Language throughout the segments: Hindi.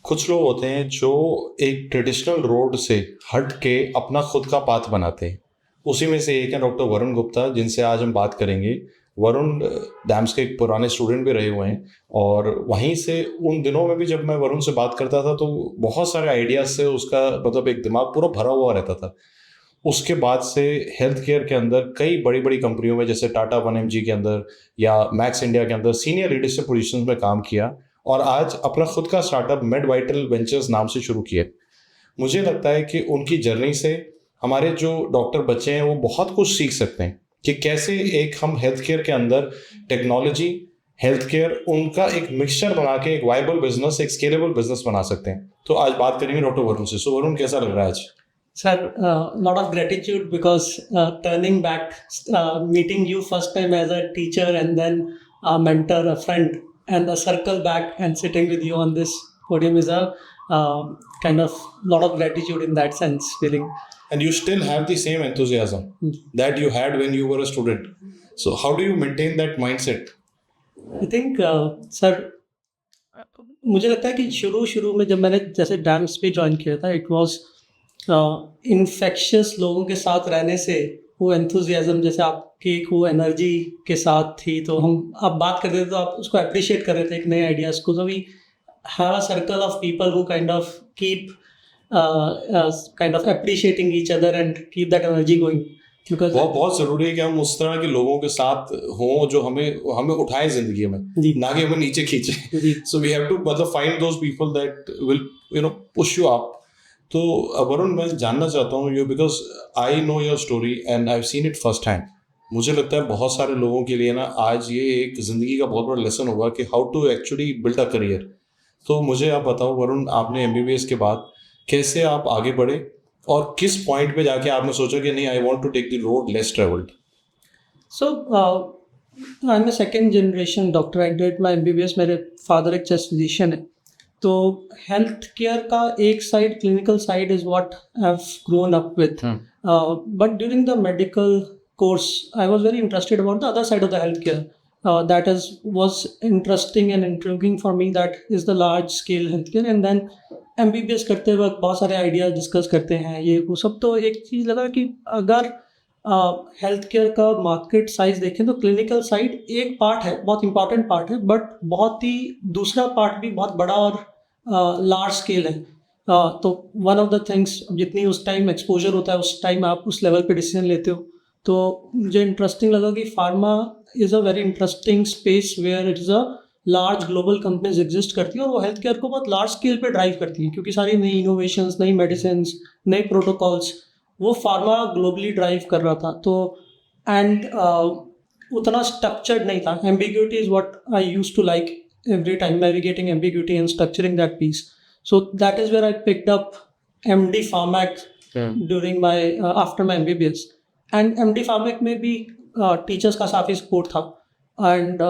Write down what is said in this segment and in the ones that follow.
कुछ लोग होते हैं जो एक ट्रेडिशनल रोड से हट के अपना खुद का पाथ बनाते हैं। उसी में से एक है डॉक्टर वरुण गुप्ता, जिनसे आज हम बात करेंगे। वरुण डैम्स के एक पुराने स्टूडेंट भी रहे हुए हैं, और वहीं से उन दिनों में भी जब मैं वरुण से बात करता था तो बहुत सारे आइडियाज से उसका मतलब एक दिमाग पूरा भरा हुआ रहता था। उसके बाद से हेल्थ केयर के अंदर कई बड़ी बड़ी कंपनियों में, जैसे टाटा 1mg के अंदर या मैक्स इंडिया के अंदर सीनियर लीडरशिप पोजीशंस में काम किया, और आज अपना खुद का स्टार्टअप मेड वाइटल वेंचर्स नाम से शुरू किया। मुझे लगता है कि उनकी जर्नी से हमारे जो डॉक्टर बच्चे हैं वो बहुत कुछ सीख सकते हैं कि कैसे एक हम हेल्थ केयर के अंदर टेक्नोलॉजी, हेल्थ केयर, उनका एक मिक्सचर बना के एक वायबल बिजनेस, एक स्केलेबल बिजनेस बना सकते हैं। तो आज बात करेंगे डॉक्टर वरुण से। सो वरुण, कैसा लग रहा है आज? Sir, lot of gratitude because turning back, meeting you first time as a teacher and then a mentor, a friend, and a circle back and sitting with you on this podium is a kind of lot of gratitude in that sense feeling. And you still have the same enthusiasm that you had when you were a student. So how do you maintain that mindset? I think, sir, मुझे लगता है कि शुरू में जब मैंने जैसे डैम्स पे ज्वाइन किया था, इट वाज इन्फेक्शियस लोगों के साथ रहने से वो एंथुजियाज्म जैसे आपकी एक वो एनर्जी के साथ थी, तो हम आप बात कर रहे थे तो आप उसको अप्रिशिएट कर रहे थे एक नए आइडियाज़ को। So we have a circle of people who kind of keep kind of appreciating each other and keep that energy going. Because बहुत जरूरी है कि हम उस तरह के लोगों के साथ हों जो हमें उठाए जिंदगी में, ना कि हमें नीचे खींचे। सो वी हैव टू मतलब find those people that will push you up. तो वरुण, मैं जानना चाहता हूँ you, because I know your story and I have seen it first hand. मुझे लगता है बहुत सारे लोगों के लिए ना आज ये एक ज़िंदगी का बहुत बड़ा लेसन होगा कि how to actually build a career. तो मुझे आप बताओ वरुण, आपने MBBS के बाद कैसे आप आगे बढ़े, और किस पॉइंट पे जाके आपने सोचा कि नहीं, I want to take the road less travelled? So I am a second generation doctor. I did my MBBS, मेरे फादर एक चेस्ट फिजिशियन है। तो हेल्थ केयर का एक side, clinical side is what I have grown up with, but during the medical course I was very interested about the other side of the health care. That is was interesting and intriguing for me, that is the large scale health care. And then MBBS करते वक्त बहुत सारे आइडियाज डिस्कस करते हैं, ये वो सब। तो एक चीज़ लगा कि अगर हेल्थ केयर का मार्केट साइज देखें तो क्लिनिकल साइड एक पार्ट है, बहुत इंपॉर्टेंट पार्ट है, बट बहुत ही दूसरा पार्ट भी बहुत बड़ा और लार्ज स्केल है। तो वन ऑफ द थिंग्स, जितनी उस टाइम एक्सपोजर होता है उस टाइम आप उस लेवल पे डिसीजन लेते हो। तो मुझे इंटरेस्टिंग लगा कि pharma is a very interesting space where it is a large global companies exist करती हैं, और वो हेल्थ केयर को बहुत लार्ज स्केल पे ड्राइव करती हैं, क्योंकि सारी नई इनोवेशंस, नई मेडिसिन, नए प्रोटोकॉल्स वो फार्मा ग्लोबली ड्राइव कर रहा था। तो एंड उतना स्ट्रक्चर्ड नहीं था। Ambiguity is what I used to like every time, navigating ambiguity and structuring that piece. So that is where I picked up MD Pharmac during my after my MBBS. And MD Pharmac में भी टीचर्स का काफ़ी सपोर्ट था। एंड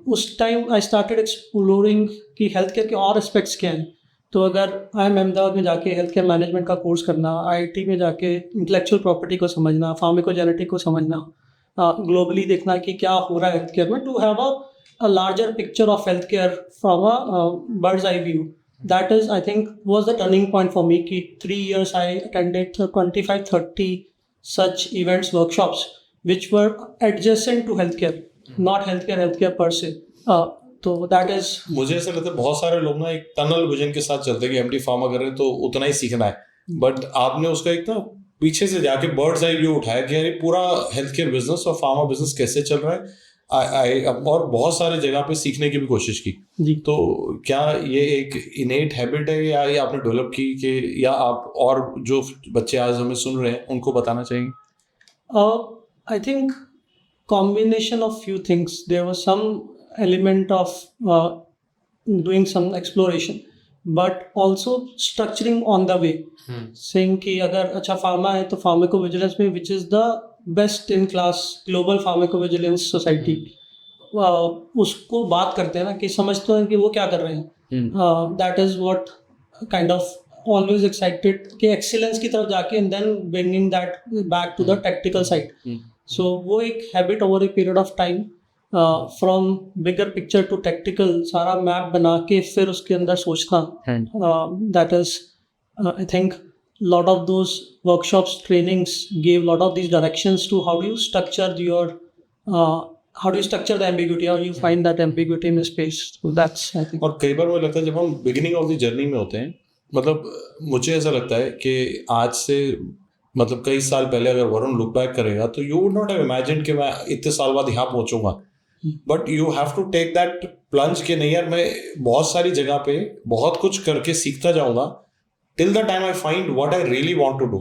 उस टाइम आई स्टार्टेड एक्सप्लोरिंग कि हेल्थ केयर के और एस्पेक्ट्स क्या हैं। तो अगर IIM अहमदाबाद में जाके हेल्थ केयर मैनेजमेंट का कोर्स करना, IIT में जाके इंटेलेक्चुअल प्रॉपर्टी को समझना, फार्माकोजेनेटिक को समझना, ग्लोबली देखना कि क्या हो रहा है हेल्थ केयर में, to have a larger picture of health care from a bird's eye view. That is, I think, was the turning point for me कि 3 years I attended 25-30 such events, workshops which were adjacent to healthcare, not healthcare per se. तो दैट इज, मुझे ऐसा लगता है बहुत सारे लोग ना एक टनल विजन के साथ चलते हैं कि MD फार्मा कर रहे हैं तो उतना ही सीखना है, बट आपने उसका एक ना पीछे से जाके बर्ड्स आई व्यू उठाया कि यार ये पूरा हेल्थ केयर बिजनेस और फार्मा बिजनेस कैसे चल रहा है, और बहुत सारे जगह पे सीखने की भी कोशिश की जी। तो क्या ये एक इनेट हैबिट है या ये आपने डेवलप की कि, या आप और जो बच्चे आज हमें सुन रहे हैं उनको बताना चाहेंगे? I think combination of few things. There was some element of doing some exploration, but also structuring on the way. Saying कि अगर अच्छा फार्मा है तो फार्माकोविजिलेंस में which is the best in class global pharmacovigilance society, उसको बात करते हैं ना कि समझते हैं कि वो क्या कर रहे हैं। That is what kind of always excited कि excellence की तरफ जाके and then bringing that back to the tactical side. So वो एक habit over a period of time from bigger picture to tactical सारा मैप बना के फिर उसके अंदर सोचना, that is I think lot of those workshops trainings gave lot of these directions to how do you structure your how do you structure the ambiguity, how you find that ambiguity in space. So that's I think. और कई बार मुझे लगता है जब हम बिगिनिंग ऑफ द जर्नी में होते हैं, मतलब मुझे ऐसा लगता है कि आज से मतलब कई साल पहले अगर वरुण लुक बैक करेगा तो you would not have imagined कि मैं इतने साल बाद यहाँ पहुंचूंगा, but you have to take that plunge कि नहीं यार मैं बहुत सारी जगह पे बहुत कुछ करके सीखता जाऊंगा till the time I find what I really want to do,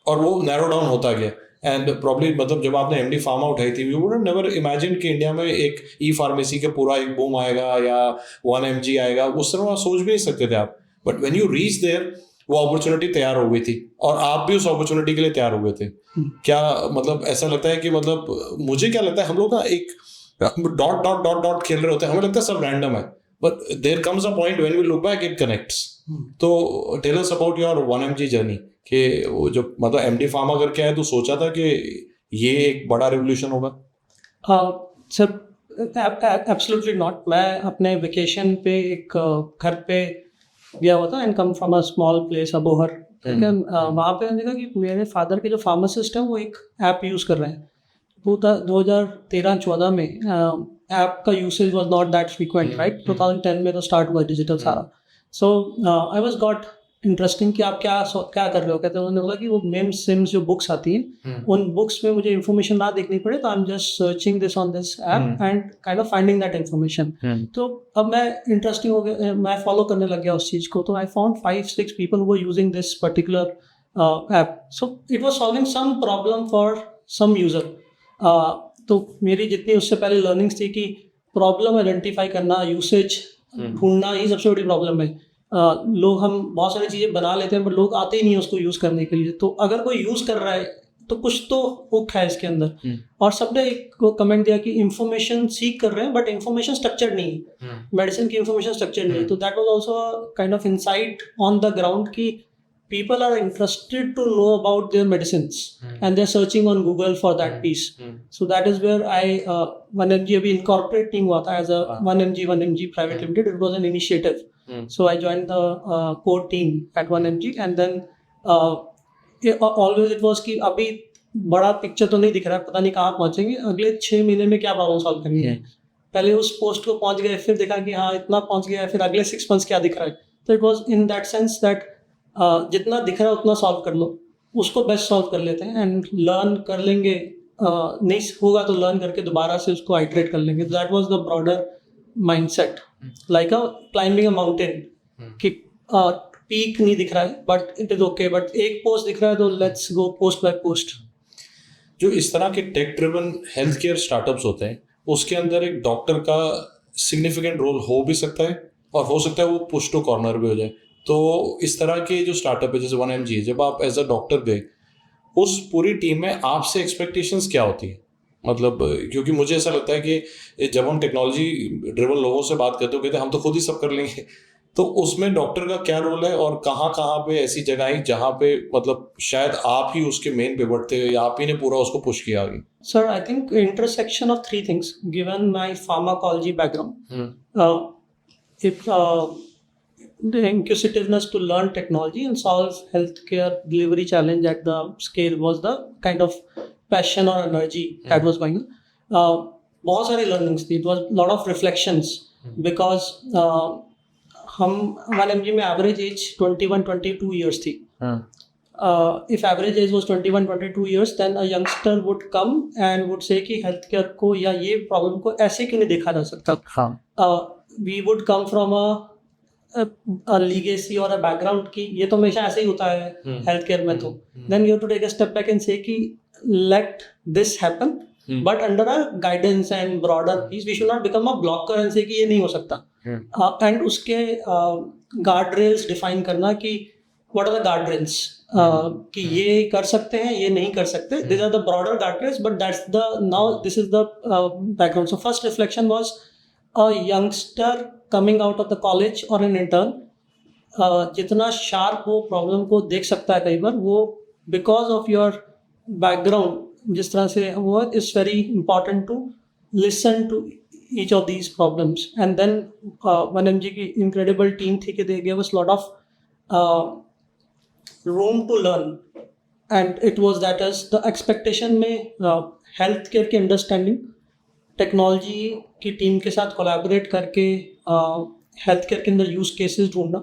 और वो नैरो डाउन होता गया. एंड प्रॉब्ली मतलब जब आपने एमडी फार्मा उठाई थी यू वुड नेवर इमेजिन कि इंडिया में एक ई फार्मेसी के पूरा एक बूम आएगा या 1mg आएगा, उस तरह आप सोच भी नहीं सकते थे आप. But when you reach there वो अपॉर्चुनिटी तैयार हो गई थी और आप भी उस अपॉर्चुनिटी के लिए तैयार हो गए थे. क्या मतलब ऐसा लगता है कि मतलब मुझे क्या लगता है हम लोग ना एक डॉट डॉट डॉट डॉट खेल रहे होते हैं, हमें लगता है सब रैंडम है, but there comes a point when we look back it connects. तो tell us about your 1mg journey कि वो जो मतलब एमडी फार्मा करके आए तो सोचा था कि ये एक बड़ा रिवोल्यूशन होगा? Sir absolutely not. मैं अपने वेकेशन पे एक घर पे गया हुआ था and come from a small place Abohar. ठीक है, वहाँ पे मैंने देखा कि मेरे फादर के जो फार्मासिस्ट हैं वो एक ऐप यूज़ कर रहे हैं. 2013-14 में ऐप का usage was not that frequent, right. 2010 में तो स्टार्ट हुआ डिजिटल सारा. सो आई वाज गॉट इंटरेस्टिंग कि आप क्या कर रहे हो. कहते हैं उन्होंने बोला कि वो मेम्स सिम्स जो बुक्स आती हैं उन बुक्स में मुझे इन्फॉर्मेशन ना देखनी पड़े, तो I am just searching this on this app and kind of finding that information. तो अब मैं इंटरेस्टिंग हो गया, मैं फॉलो करने लग गया उस चीज़ को. तो I found 5-6 people who were using this particular app. So it was solving some problem for some user. तो मेरी जितनी उससे पहले लर्निंग्स थी कि प्रॉब्लम आइडेंटिफाई करना, यूसेज ढूंढना ही सबसे बड़ी प्रॉब्लम है. लोग हम बहुत सारी चीज़ें बना लेते हैं बट लोग आते ही नहीं उसको यूज़ करने के लिए. तो अगर कोई यूज़ कर रहा है तो कुछ तो हुक है इसके अंदर. और सबने एक कमेंट दिया कि इंफॉर्मेशन सीख कर रहे हैं बट इंफॉर्मेशन स्ट्रक्चर्ड नहीं है. मेडिसिन की इंफॉर्मेशन स्ट्रक्चर्ड नहीं है. तो that was also kind of insight on the ground कि people are interested to know about their medicines and they're searching on Google for that piece. So that is where I 1mg abhi incorporate नहीं हुआ था as a 1mg private limited. It was an initiative. So I joined the core team at 1mg and then always it was कि अभी बड़ा पिक्चर तो नहीं दिख रहा है, पता नहीं कहाँ पहुँचेंगे, अगले 6 महीने में क्या प्रॉब्लम सॉल्व करनी है. पहले उस पोस्ट को पहुँच गए, फिर देखा कि हाँ इतना पहुँच गया, फिर अगले 6 months क्या दिख रहा है. तो it was in that sense that जितना दिख रहा है उतना सॉल्व कर लो, उसको बेस्ट सॉल्व कर लेते हैं एंड लर्न कर लेंगे. नहीं होगा तो लर्न करके दोबारा से उसको आइटरेट कर लेंगे. That was the broader mindset, like a climbing a mountain कि पीक नहीं दिख रहा है but it is okay, but एक पोस्ट दिख रहा है तो let's go post by post. जो इस तरह के tech driven health care startups होते हैं उसके अंदर एक डॉक्टर का सिग्निफिकेंट रोल हो भी सकता है और हो सकता है वो पुश टू कॉर्नर भी हो जाए. तो इस तरह के जो स्टार्टअप है जैसे 1mg, जब आप एज अ डॉक्टर गए उस पूरी टीम में आपसे एक्सपेक्टेशंस क्या होती है? मतलब क्योंकि मुझे ऐसा लगता है कि जब हम टेक्नोलॉजी ड्रिवन लोगों से बात करते हो कहते हैं हम तो खुद ही सब कर लेंगे, तो उसमें डॉक्टर का क्या रोल है और कहाँ कहाँ पे ऐसी जगह है जहाँ पे मतलब शायद आप ही उसके मेन पिवट थे या आप ही ने पूरा उसको पुश किया आगे? Sir I think intersection of 3 things given my pharmacology background. If the inquisitiveness to learn technology and solve healthcare delivery challenge at the scale was the kind of passion or energy that was going on. बहुत सारी learnings थी. It was lot of reflections because हम 1mg में average age 21-22 years थी. If average age was 21-22 years then a youngster would come and would say कि healthcare को या ये problem को ऐसे क्यों नहीं देखा जा सकता. We would come from a legacy or a background कि ये तो हमेशा ऐसे ही होता है हेल्थ केयर में. तो then you have to take a step back and say कि let this happen but under a guidance and broader piece. We should not become a blocker and say कि ये नहीं हो सकता. and उसके guard rails define करना कि what are the guard rails कि ये कर सकते हैं ये नहीं कर सकते. These are the broader guard rails but that's the now this is the background. So first reflection was a youngster coming out of the college or an intern जितना शार्प वो प्रॉब्लम को देख सकता है कई बार वो बिकॉज ऑफ योर बैकग्राउंड जिस तरह से वो is very important to listen to each of these problems. And then 1mg की incredible team थी कि they gave us a lot of room to learn. And it was that as the expectation में health care की understanding, टेक्नोलॉजी की टीम के साथ कोलैबोरेट करके हेल्थ केयर के अंदर यूज केसेस ढूंढना.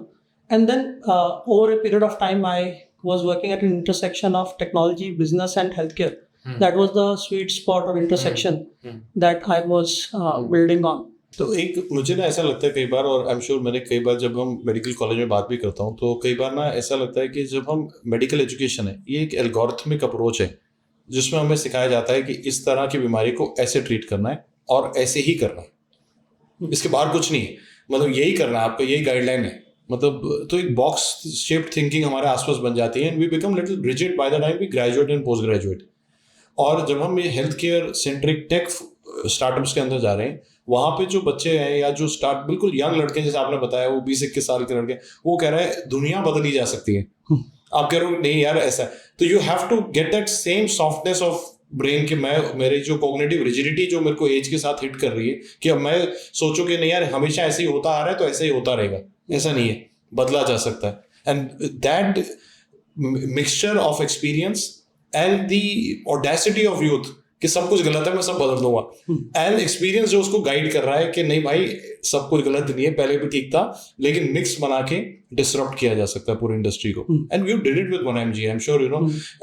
And then over a period of time I was working at an intersection of technology, business and health care. That was the sweet spot और intersection that I was building on. तो एक मुझे ना ऐसा लगता है कई बार, और आई एम श्योर मैंने कई बार जब हम मेडिकल कॉलेज में बात भी करता हूँ, तो कई बार ना ऐसा लगता है कि जब हम मेडिकल एजुकेशन है, ये एक एल्गोरिथमिक अप्रोच है जिसमें हमें सिखाया जाता है कि इस तरह की बीमारी को ऐसे ट्रीट करना है और ऐसे ही करना है, इसके बाहर कुछ नहीं है, मतलब यही करना है आपका, यही गाइडलाइन है. मतलब तो एक बॉक्स शेप्ड थिंकिंग हमारे आसपास बन जाती है and we become little rigid by the time we graduate and post graduate. और जब हम ये health care centric tech startups के अंदर जा रहे हैं, वहाँ पे जो बच्चे हैं या जो स्टार्ट बिल्कुल यंग लड़के, जैसे आपने बताया वो 20-21 साल के लड़के, वो कह रहे हैं दुनिया बदली जा सकती है. आप कह रहे हो नहीं यार ऐसा, तो you have to get that same softness of brain कि मैं, मेरी जो कॉग्निटिव रिजिडिटी जो मेरे को एज के साथ हिट कर रही है, कि अब मैं सोचूं कि नहीं यार हमेशा ऐसे ही होता आ रहा है तो ऐसे ही होता रहेगा, ऐसा नहीं है, बदला जा सकता है. And that mixture of experience and the audacity of youth कि सब कुछ गलत है मैं सब बदल दूंगा, एंड एक्सपीरियंस जो उसको गाइड कर रहा है कि नहीं भाई सब कुछ गलत नहीं है, पहले भी ठीक था, लेकिन मिक्स बना के डिसरप्ट किया जा सकता है पूरी इंडस्ट्री को. And you did it with 1mg. I am sure you no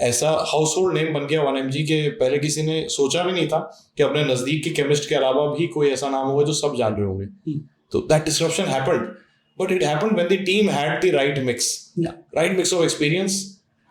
ऐसा हाउस होल्ड नेम बन गया 1mg के. पहले किसी ने सोचा भी नहीं था कि अपने नजदीक के केमिस्ट के अलावा भी कोई ऐसा नाम होगा जो सब जान रहे होंगे. तो that disruption happened, but it happened when the team had the right mix of experience,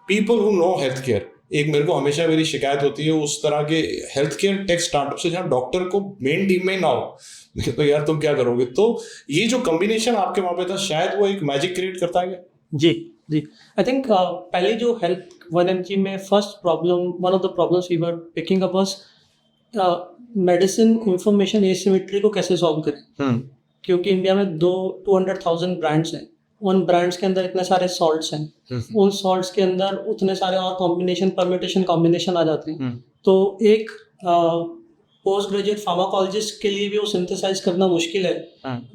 people who know health care. एक मेरे को हमेशा मेरी शिकायत होती है उस तरह के हेल्थ केयर टेक स्टार्टअप से जहाँ डॉक्टर को मेन टीम में ही ना हो, तो यार तुम क्या करोगे. तो ये जो कॉम्बिनेशन आपके वहाँ पे था, शायद वो एक मैजिक क्रिएट करता है. जी जी, आई थिंक पहले जो हेल्थ 1mg में first problem, one of the problems we were picking up was medicine information asymmetry को कैसे सॉल्व करें. क्योंकि इंडिया में 200,000 ब्रांड्स हैं, उन ब्रांड्स के अंदर इतने सारे सॉल्ट्स हैं, उन सॉल्ट्स के अंदर उतने सारे और कॉम्बिनेशन, परम्यूटेशन, कॉम्बिनेशन आ जाते हैं. तो एक पोस्ट ग्रेजुएट फार्माकोलॉजिस्ट के लिए भी वो सिंथेसाइज करना मुश्किल है,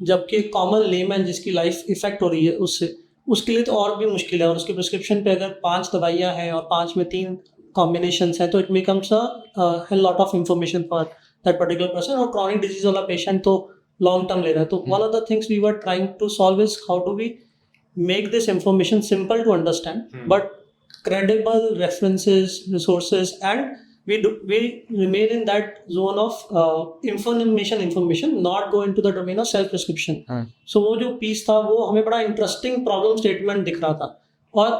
जबकि एक कॉमन लेमैन जिसकी लाइफ इफेक्ट हो रही है उससे, उसके लिए तो और भी मुश्किल है. और उसके प्रिस्क्रिप्शन पे अगर 5 दवाइयाँ हैं और 5 में 3 कॉम्बिनेशंस हैं, तो it becomes a lot of information for that particular person. और क्रॉनिक डिजीज वाला पेशेंट तो लॉन्ग टर्म ले रहा है. तो one of the things we were trying to solve is how do we make this information simple to understand, but credible references, resources, and we remain in that zone of information, not go into the domain of self prescription. So वो जो piece था वो हमें बड़ा interesting problem statement दिख रहा था, और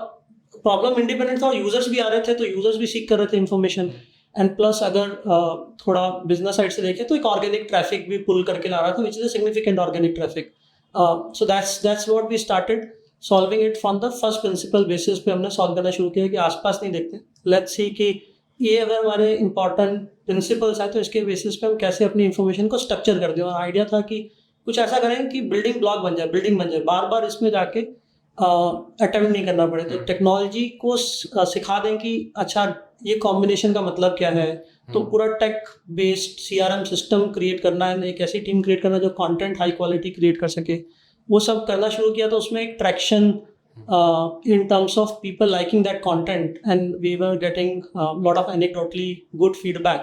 problem independent था, और users भी आ रहे थे, तो users भी seek कर रहे थे information. And plus अगर थोड़ा business side से देखें तो एक organic traffic भी pull करके ला रहा था, which is a significant organic traffic. So that's what we started solving it from the first principle basis पे. हमने सॉल्व करना शुरू किया कि आसपास नहीं देखते, लेट्स सी कि ये अगर हमारे इंपॉर्टेंट प्रिंसिपल्स हैं तो इसके बेसिस पे हम कैसे अपनी इंफॉर्मेशन को स्ट्रक्चर कर दें. और आइडिया था कि कुछ ऐसा करें कि बिल्डिंग ब्लॉक बन जाए, बिल्डिंग बन जाए, बार बार इसमें जाके अटेम्प्ट नहीं करना पड़े. तो टेक्नोलॉजी को सिखा दें कि अच्छा ये कॉम्बिनेशन का मतलब क्या है. तो पूरा tech based CRM system create करना है, एक ऐसी टीम क्रिएट करना जो कंटेंट हाई क्वालिटी क्रिएट कर सके, वो सब करना शुरू किया. तो उसमें एक traction in terms of people liking that content, and we were getting a lot of anecdotally good feedback.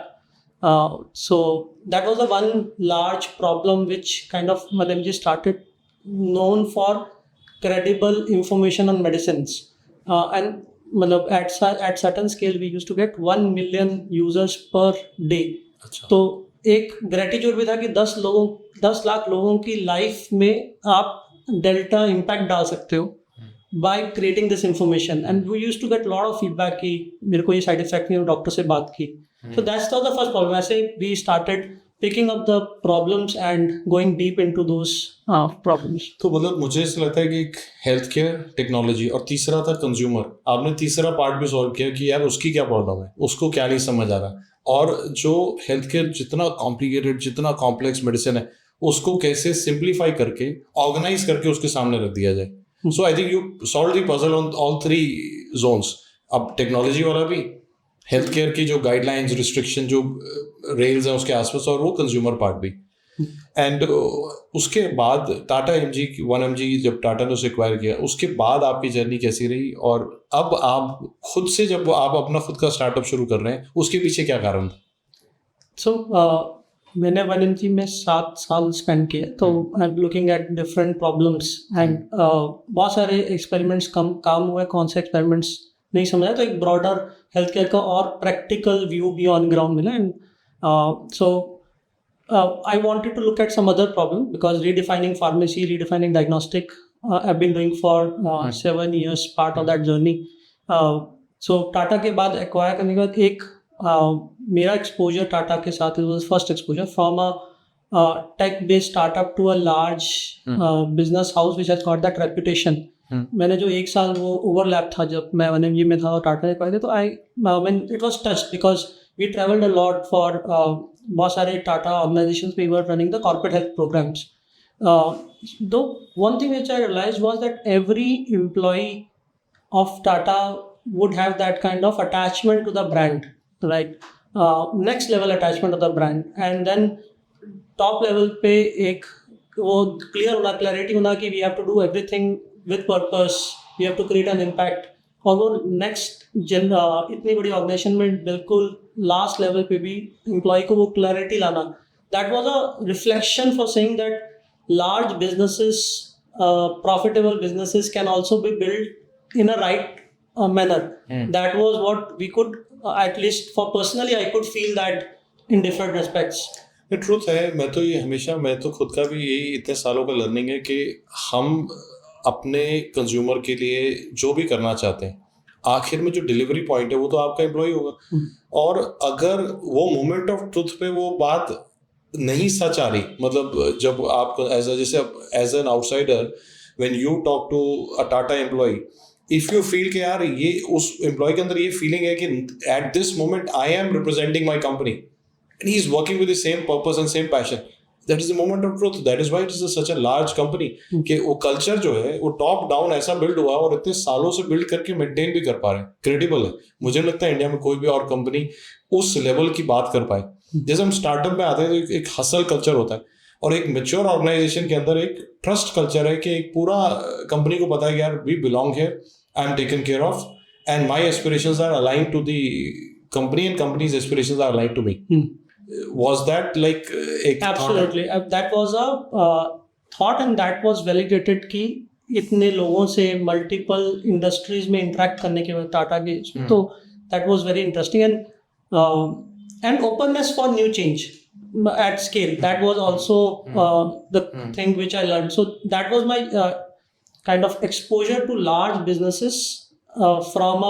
So that was the one large problem which kind of 1mg started, known for credible information on medicines, and at certain scale we used to get 1 million users per day. तो एक ग्रेटिट्यूड भी था कि 10 लाख लोगों की लाइफ में आप डेल्टा इम्पैक्ट डाल सकते हो by creating this information. And we used to get a lot of feedback कि मेरे को ये साइड इफेक्ट नहीं, डॉक्टर से बात की. So that's not the first problem. ऐसे we started picking up the problems and going deep into those problems. तो मतलब मुझे ऐसा लगता है कि एक हेल्थ केयर, टेक्नोलॉजी, और तीसरा था कंज्यूमर. आपने तीसरा पार्ट भी सॉल्व किया कि यार उसकी क्या प्रॉब्लम है, उसको क्या नहीं समझ आ रहा, और जो हेल्थ केयर जितना कॉम्प्लिकेटेड, जितना कॉम्प्लेक्स मेडिसिन है, उसको कैसे सिंप्लीफाई करके, ऑर्गेनाइज करके उसके सामने रख दिया जाए. So I think you solved the puzzle on all 3 zones. अब टेक्नोलॉजी वाला भी, हेल्थ केयर की जो गाइडलाइंस रिस्ट्रिक्शन जो रेल्स हैं उसके आसपास, और वो कंज्यूमर पार्ट भी। एंड उसके बाद टाटा एमजी 1mg जब टाटा ने उसे एक्वायर किया, उसके बाद आपकी जर्नी कैसी रही, और अब आप खुद से जब आप अपना खुद का स्टार्टअप शुरू कर रहे हैं उसके पीछे क्या कारण था? सो मैंने 1mg में 7 साल स्पेंड किए, तो I am looking at different problems and बहुत सारे एक्सपेरिमेंट्स काम हुए, कौन से एक्सपेरिमेंट्स नहीं समझा, तो एक ब्रॉडर हेल्थ केयर का और प्रैक्टिकल व्यू भी ऑन ग्राउंड मिला। And so I wanted to look at some other problem because redefining pharmacy, redefining diagnostic, I've been doing for 7 years, part of that journey. So Tata के बाद एक्वायर करने के बाद एक मेरा एक्सपोजर टाटा के साथ was first exposure from a tech based startup to a large business house which has got that reputation. मैंने जो 1 साल वो ओवरलैप था जब मैं 1mg में था और टाटा एक्वायर थे, तो I when it was touched because we travelled a lot for बहुत सारे टाटा ऑर्गेनाइजेशंस पे were running the corporate health programmes. दो one thing which I realised was that every employee of Tata would have that kind of attachment to the brand, right? Next level attachment to the brand, and then top level पे एक वो clear होना, clarity होना कि we have to do everything with purpose, we have to create an impact। और वो next इतनी बड़ी organization में बिल्कुल last level पे भी employee को वो clarity लाना, that was a reflection for saying that large businesses, profitable businesses can also be built in a right manner. That was what we could, at least for personally, I could feel that in different respects. Truth है। मैं तो ये हमेशा, मैं तो खुद का भी यही इतने सालों का लर्निंग है कि हम अपने कंज्यूमर के लिए जो भी करना चाहते हैं, आखिर में जो डिलीवरी पॉइंट है वो तो आपका एम्प्लॉय होगा। और अगर वो मोमेंट ऑफ ट्रुथ पे वो बात नहीं सच आ रही, मतलब जब आप as an outsider when you talk to a Tata employee, if you feel कि यार ये उस एम्प्लॉय के अंदर ये फीलिंग है कि at this moment I am representing my company and he is working with the same purpose and same passion, that is the moment of truth. That is why it is such a large company कि वो कल्चर जो है वो टॉप डाउन ऐसा बिल्ड हुआ और इतने सालों से बिल्ड करके मेंटेन भी कर पा रहे हैं, क्रेडिबल है। मुझे नहीं लगता इंडिया में कोई भी और कंपनी उस लेवल की बात कर पाए। जैसे हम स्टार्टअप में आते हैं तो एक हसल कल्चर होता है, और एक मेच्योर ऑर्गेनाइजेशन के अंदर एक ट्रस्ट कल्चर है कि एक पूरा कंपनी को पता है कि यार we belong here, I am taken care of, and my aspirations are aligned to the company, and company's aspirations are aligned to me. Was that like absolutely that was a thought, and that was validated कि इतने लोगों से multiple industries में interact करने के बाद टाटा के, तो that was very interesting, and openness for new change at scale, that was also the thing which I learned. So that was my kind of exposure to large businesses, from a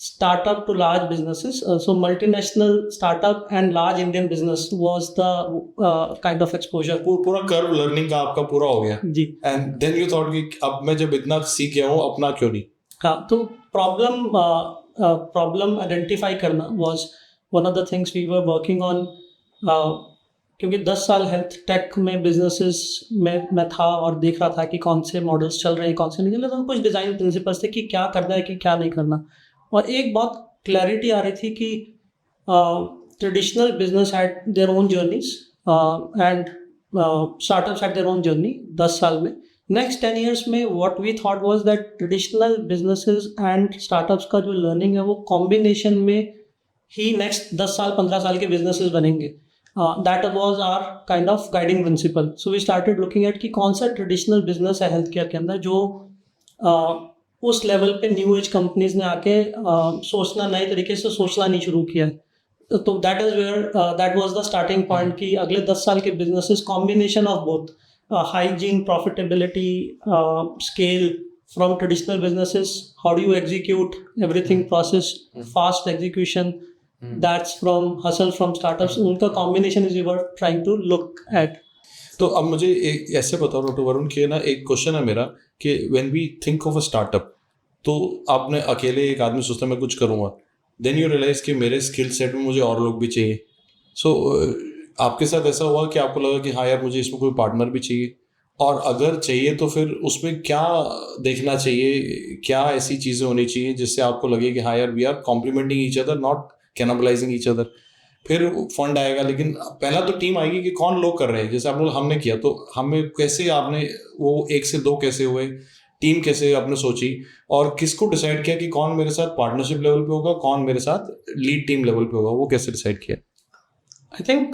startup to large businesses. So multinational startup and large Indian business was the kind of exposure. पूरा कर्व लर्निंग का आपका पूरा हो गया जी। एंड देन यू थॉट कि अब मैं जब इतना सीख गया हूँ अपना क्यों नहीं। हाँ, तो प्रॉब्लम आइडेंटिफाई करना was one of the things we were working on, क्योंकि 10 साल हेल्थ टेक में बिजनेसेस में मैं था और देख रहा था कि कौन से मॉडल्स चल रहे हैं, कौन से नहीं चल रहे। तो कुछ डिज़ाइन प्रिंसिपल्स थे कि क्या करना है कि क्या नहीं करना, और एक बहुत क्लैरिटी आ रही थी कि traditional business had their own journeys and startups had their own journey 10 साल में। नेक्स्ट 10 ईयर्स में what we thought was that traditional businesses and startups का जो लर्निंग है वो कॉम्बिनेशन में ही नेक्स्ट 10 साल 15 साल के बिजनेसेस बनेंगे। That was our kind of guiding principle. So we started looking at कि कौन सा ट्रेडिशनल बिजनेस है हेल्थ केयर के अंदर जो उस लेवल पे न्यू एज कंपनीज ने आके सोचना, नए तरीके से सोचना नहीं शुरू किया है। तो that is where that was the starting point कि अगले 10 साल के businesses combination of both hygiene, profitability, scale from traditional businesses, how do you execute everything, process, fast execution, that's from hustle from startups, उनका combination is we were trying to look at. तो अब मुझे ऐसे बताओ डॉक्टर वरुण कि ना एक क्वेश्चन है मेरा कि when we think of a startup, तो आपने अकेले एक आदमी सोचता मैं कुछ करूँगा, then you realize कि मेरे स्किल सेट में मुझे और लोग भी चाहिए। So आपके साथ ऐसा हुआ कि आपको लगा कि हाँ यार मुझे इसमें कोई पार्टनर भी चाहिए, और अगर चाहिए तो फिर उसमें क्या देखना चाहिए, क्या ऐसी चीज़ें होनी चाहिए जिससे आपको लगे कि हाँ यार we are complementing each other, not cannibalising each other. फिर फंड आएगा, लेकिन पहला तो टीम आएगी कि कौन लोग कर रहे हैं। जैसे आप लोग हमने किया, तो हमें कैसे आपने वो 1 से 2 कैसे हुए, टीम कैसे आपने सोची, और किसको डिसाइड किया कि कौन मेरे साथ पार्टनरशिप लेवल पे होगा, कौन मेरे साथ लीड टीम लेवल पे होगा, वो कैसे डिसाइड किया? आई थिंक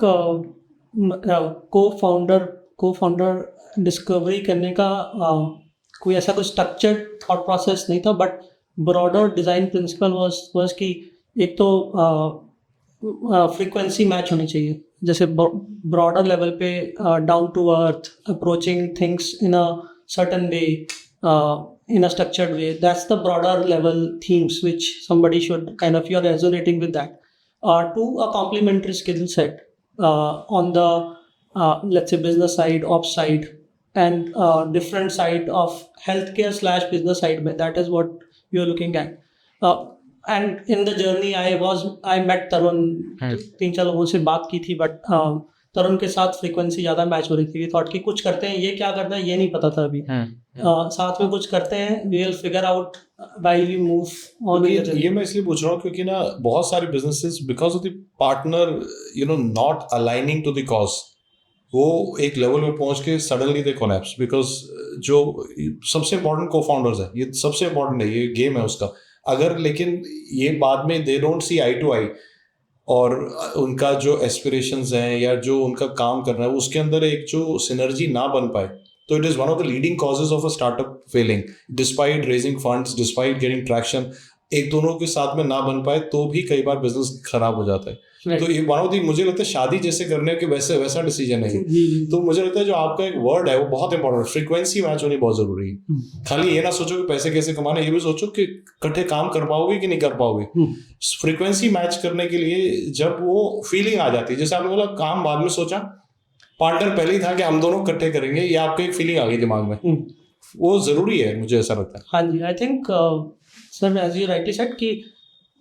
को फाउंडर डिस्कवरी करने का कोई ऐसा कोई स्ट्रक्चर्ड थॉट प्रोसेस नहीं था, but broader design principle was कि एक तो फ्रीक्वेंसी मैच होनी चाहिए। जैसे ब्रॉडर लेवल पे down to earth approaching things in a certain way, in a structured way. That's the broader level themes which somebody should kind of, you're resonating with that. To a complementary skill set on the let's say business side, ops side, and different side of healthcare / business side. That is what you're looking at. And in the journey, I met Tarun. 3-4 लोगों से बात की थी, but तरुण के साथ फ्रीक्वेंसी ज़्यादा मैच हो रही थी। थॉट कि कुछ करते हैं, ये क्या करना है ये नहीं पता था अभी। साथ में कुछ करते हैं, we will figure out while we move on. ये मैं इसलिए पूछ रहा हूँ क्योंकि ना बहुत सारे businesses because of the partner not aligning to the cause, वो एक लेवल पे पहुंच के सडनली दे कोलैप्स। बिकॉज जो सबसे इम्पोर्टेंट को फाउंडर्स है, ये सबसे इम्पोर्टेंट है, ये गेम है उसका। अगर लेकिन ये बाद में they don't see I to आई, और उनका जो एस्पिरेशंस हैं या जो उनका काम करना है उसके अंदर एक जो सिनर्जी ना बन पाए, तो it is one of the leading causes of a startup failing. Despite raising funds, despite getting traction, एक दोनों के साथ में ना बन पाए तो भी कई बार बिजनेस खराब हो जाता है। तो ये वन ऑफ द, मुझे लगता है शादी जैसे करने के वैसा डिसीजन है। तो मुझे लगता है जो आपका एक वर्ड है वो बहुत इंपॉर्टेंट है, फ्रीक्वेंसी मैच होनी बहुत जरूरी है। खाली ये ना सोचो कि पैसे कैसे कमाने, ये भी सोचो कि इकट्ठे काम कर पाओगे कि नहीं कर पाओगे। फ्रीक्वेंसी मैच करने के लिए जब वो फीलिंग आ जाती है, जैसे आपने बोला काम बाद में सोचा, पार्टनर पहले ही था कि हम दोनों इकट्ठे करेंगे, ये आपको एक फीलिंग आ गई दिमाग में, वो जरूरी है, मुझे ऐसा लगता है। हाँ जी, I think sir as you rightly said कि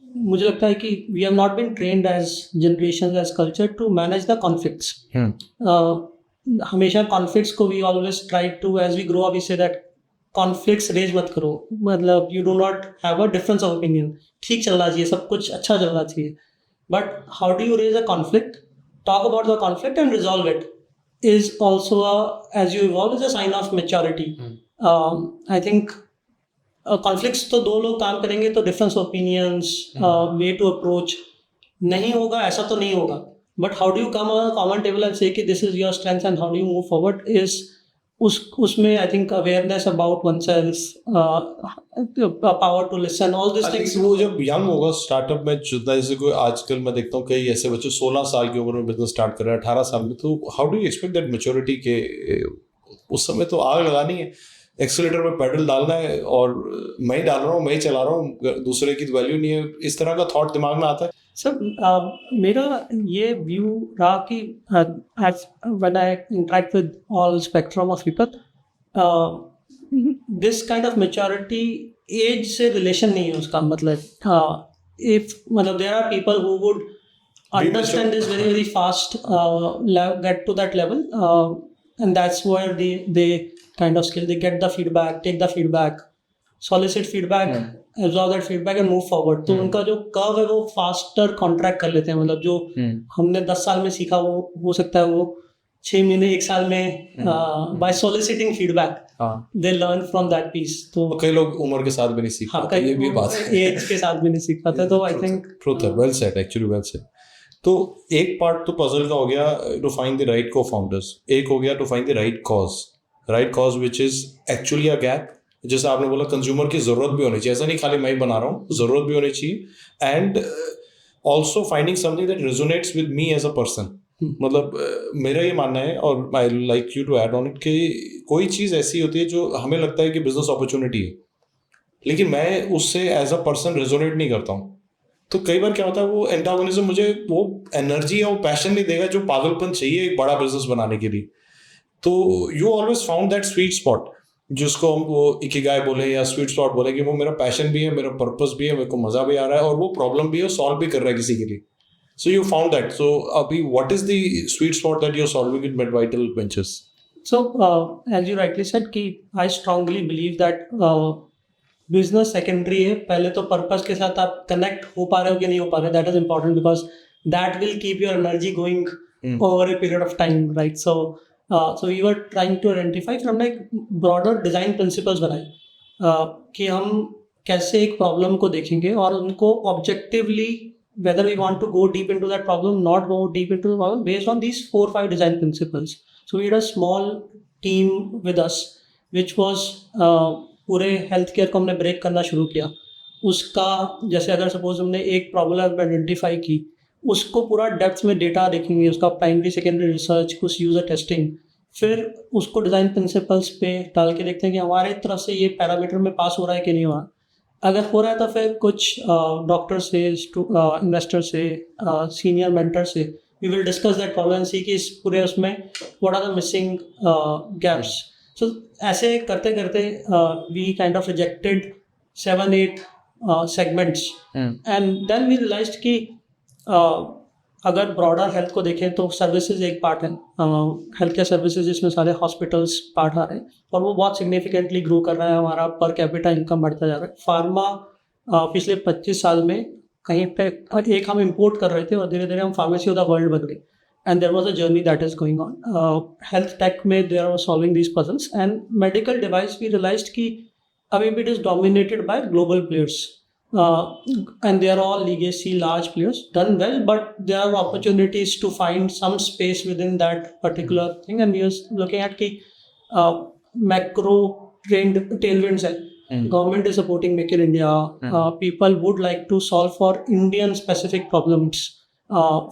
मुझे लगता है कि we have not been trained as generation as culture to manage the conflicts. हमेशा कॉन्फ्लिक्ट्स को we always try to, as we grow up we say that conflicts raise मत करो, मतलब you do not have a difference of opinion, ठीक चलना चाहिए, सब कुछ अच्छा चलना चाहिए। But how do you raise a conflict, talk about the conflict and resolve it is also as you evolve is a sign of maturity. I think conflicts तो दो लोग काम करेंगे तो difference of opinions, way to approach नहीं होगा, ऐसा तो नहीं होगा। But how do you come on a common table and say कि this is your strength and how do you move forward is उसमें I think awareness about oneself, power to listen, all these things. वो जब यंग होगा स्टार्टअप में, जैसे कोई आजकल मैं देखता हूँ कई ऐसे बच्चे 16 साल की उम्र में बिजनेस स्टार्ट कर रहे हैं, 18 साल में, तो how do you expect that maturity के उस समय तो आग लगानी है, एक्सीलेटर पे पेडल डालना है, और मैं ही डाल रहा हूँ, मैं ही चला रहा हूँ, दूसरे की वैल्यू नहीं है, इस तरह का थॉट दिमाग में आता है। सर मेरा ये व्यू रहा कि when I interact with all spectrum of people, this kind of maturity age से रिलेशन नहीं है उसका। मतलब इफ मतलब there are people who would understand this very very fast, get to that level, and that's where they kind of skill, they get the feedback, take the feedback, solicit feedback, absorb that feedback and move forward. तो उनका जो कर्व है वो फास्टर कॉन्ट्रैक्ट कर लेते हैं। मतलब जो हमने 10 साल में सीखा वो हो सकता है वो 6 महीने 1 साल में by soliciting feedback they learn from that piece. तो कई लोग उम्र के साथ भी नहीं सीख पाते, ये भी बात है, एज के साथ भी नहीं सीख पाते। तो आई थिंक ट्रूथ है, well said, actually well said. तो एक पार्ट तो पजल का हो गया to find the right cofounders, एक हो गया to find the right cause which is actually a gap. जैसे आपने बोला कंज्यूमर की जरूरत भी होनी चाहिए, ऐसा नहीं खाली मैं ही बना रहा हूँ, जरूरत भी होनी चाहिए। And also finding something that resonates with me as a person. मतलब मेरा ये मानना है, और I like you to add on it, कि कोई चीज़ ऐसी होती है जो हमें लगता है कि बिजनेस अपॉर्चुनिटी है, लेकिन मैं उससे एज अ पर्सन रेजोनेट नहीं करता हूँ। तो कई बार क्या होता है, वो एंटागोनिज्म मुझे वो एनर्जी या वो पैशन नहीं देगा जो पागलपन चाहिए एक बड़ा बिजनेस बनाने के लिए। तो you always found that sweet spot, जिसको हम वो इकिगाई बोले या स्वीट स्पॉट बोले, कि वो मेरा पैशन भी है, मेरा पर्पस भी है, मेरे को मजा भी आ रहा है, और वो प्रॉब्लम भी है, सॉल्व भी कर रहा है किसी के लिए। So you found that. So अभी what is the sweet spot that you are solving in MedVital Ventures? So as you rightly said कि I strongly believe that business secondary है, पहले तो पर्पस के साथ आप कनेक्ट हो पा रहे हो कि नहीं हो पा रहे, that is important because that will keep your energy going over a period of time, right? So we were trying to identify, फिर हमने एक ब्रॉडर डिजाइन प्रिंसिपल्स बनाए कि हम कैसे एक प्रॉब्लम को देखेंगे और उनको objectively whether we want to go deep into that problem, not go deep into the problem, based on these 4-5 design principles. So we had a small team with us, which was पूरे हेल्थ केयर को हमने ब्रेक करना शुरू किया. उसका जैसे अगर सपोज हमने एक प्रॉब्लम आइडेंटिफाई की, उसको पूरा डेप्थ में डेटा देखेंगे, उसका प्राइमरी सेकेंडरी रिसर्च, कुछ यूज़र टेस्टिंग, फिर उसको डिज़ाइन प्रिंसिपल्स पे डाल के देखते हैं कि हमारे तरफ से ये पैरामीटर में पास हो रहा है कि नहीं हो रहा. अगर हो रहा है तो फिर कुछ डॉक्टर से, इन्वेस्टर से, सीनियर मेंटर से we will discuss that problem, see कि इस पूरे उसमें what are the missing gaps. So ऐसे करते करते we kind of rejected 7-8 segments and then we realised कि अगर ब्रॉडर हेल्थ को देखें तो सर्विसेज एक पार्ट है, हेल्थ केयर सर्विसेज जिसमें सारे हॉस्पिटल्स पार्ट आ रहे हैं और वो बहुत सिग्निफिकेंटली ग्रो कर रहा है, हमारा पर कैपिटा इनकम बढ़ता जा रहा है. फार्मा पिछले 25 साल में कहीं पे एक हम इंपोर्ट कर रहे थे और धीरे धीरे हम फार्मेसी ऑफ द वर्ल्ड बन गए, and there was a journey that is going on. Health tech में there are solving these puzzles, and medical device we realised कि अभी भी it is dominated by global players. And they are all legacy large players, done well, but there are opportunities to find some space within that particular thing. And we are looking at ki macro trend tailwinds hai. Government is supporting Make in India. People would like to solve for Indian specific problems.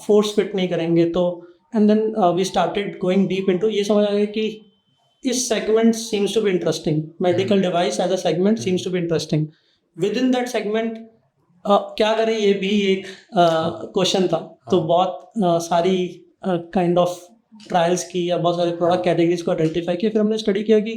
Force fit नहीं करेंगे तो, and then we started going deep into ये समझ आ गया कि इस segment seems to be interesting. Medical device as a segment seems to be interesting. With in that segment क्या करें, ये भी एक क्वेश्चन था. तो बहुत सारी काइंड ऑफ ट्रायल्स की या बहुत सारे प्रोडक्ट कैटेगरीज को आइडेंटिफाई किया. फिर हमने स्टडी किया कि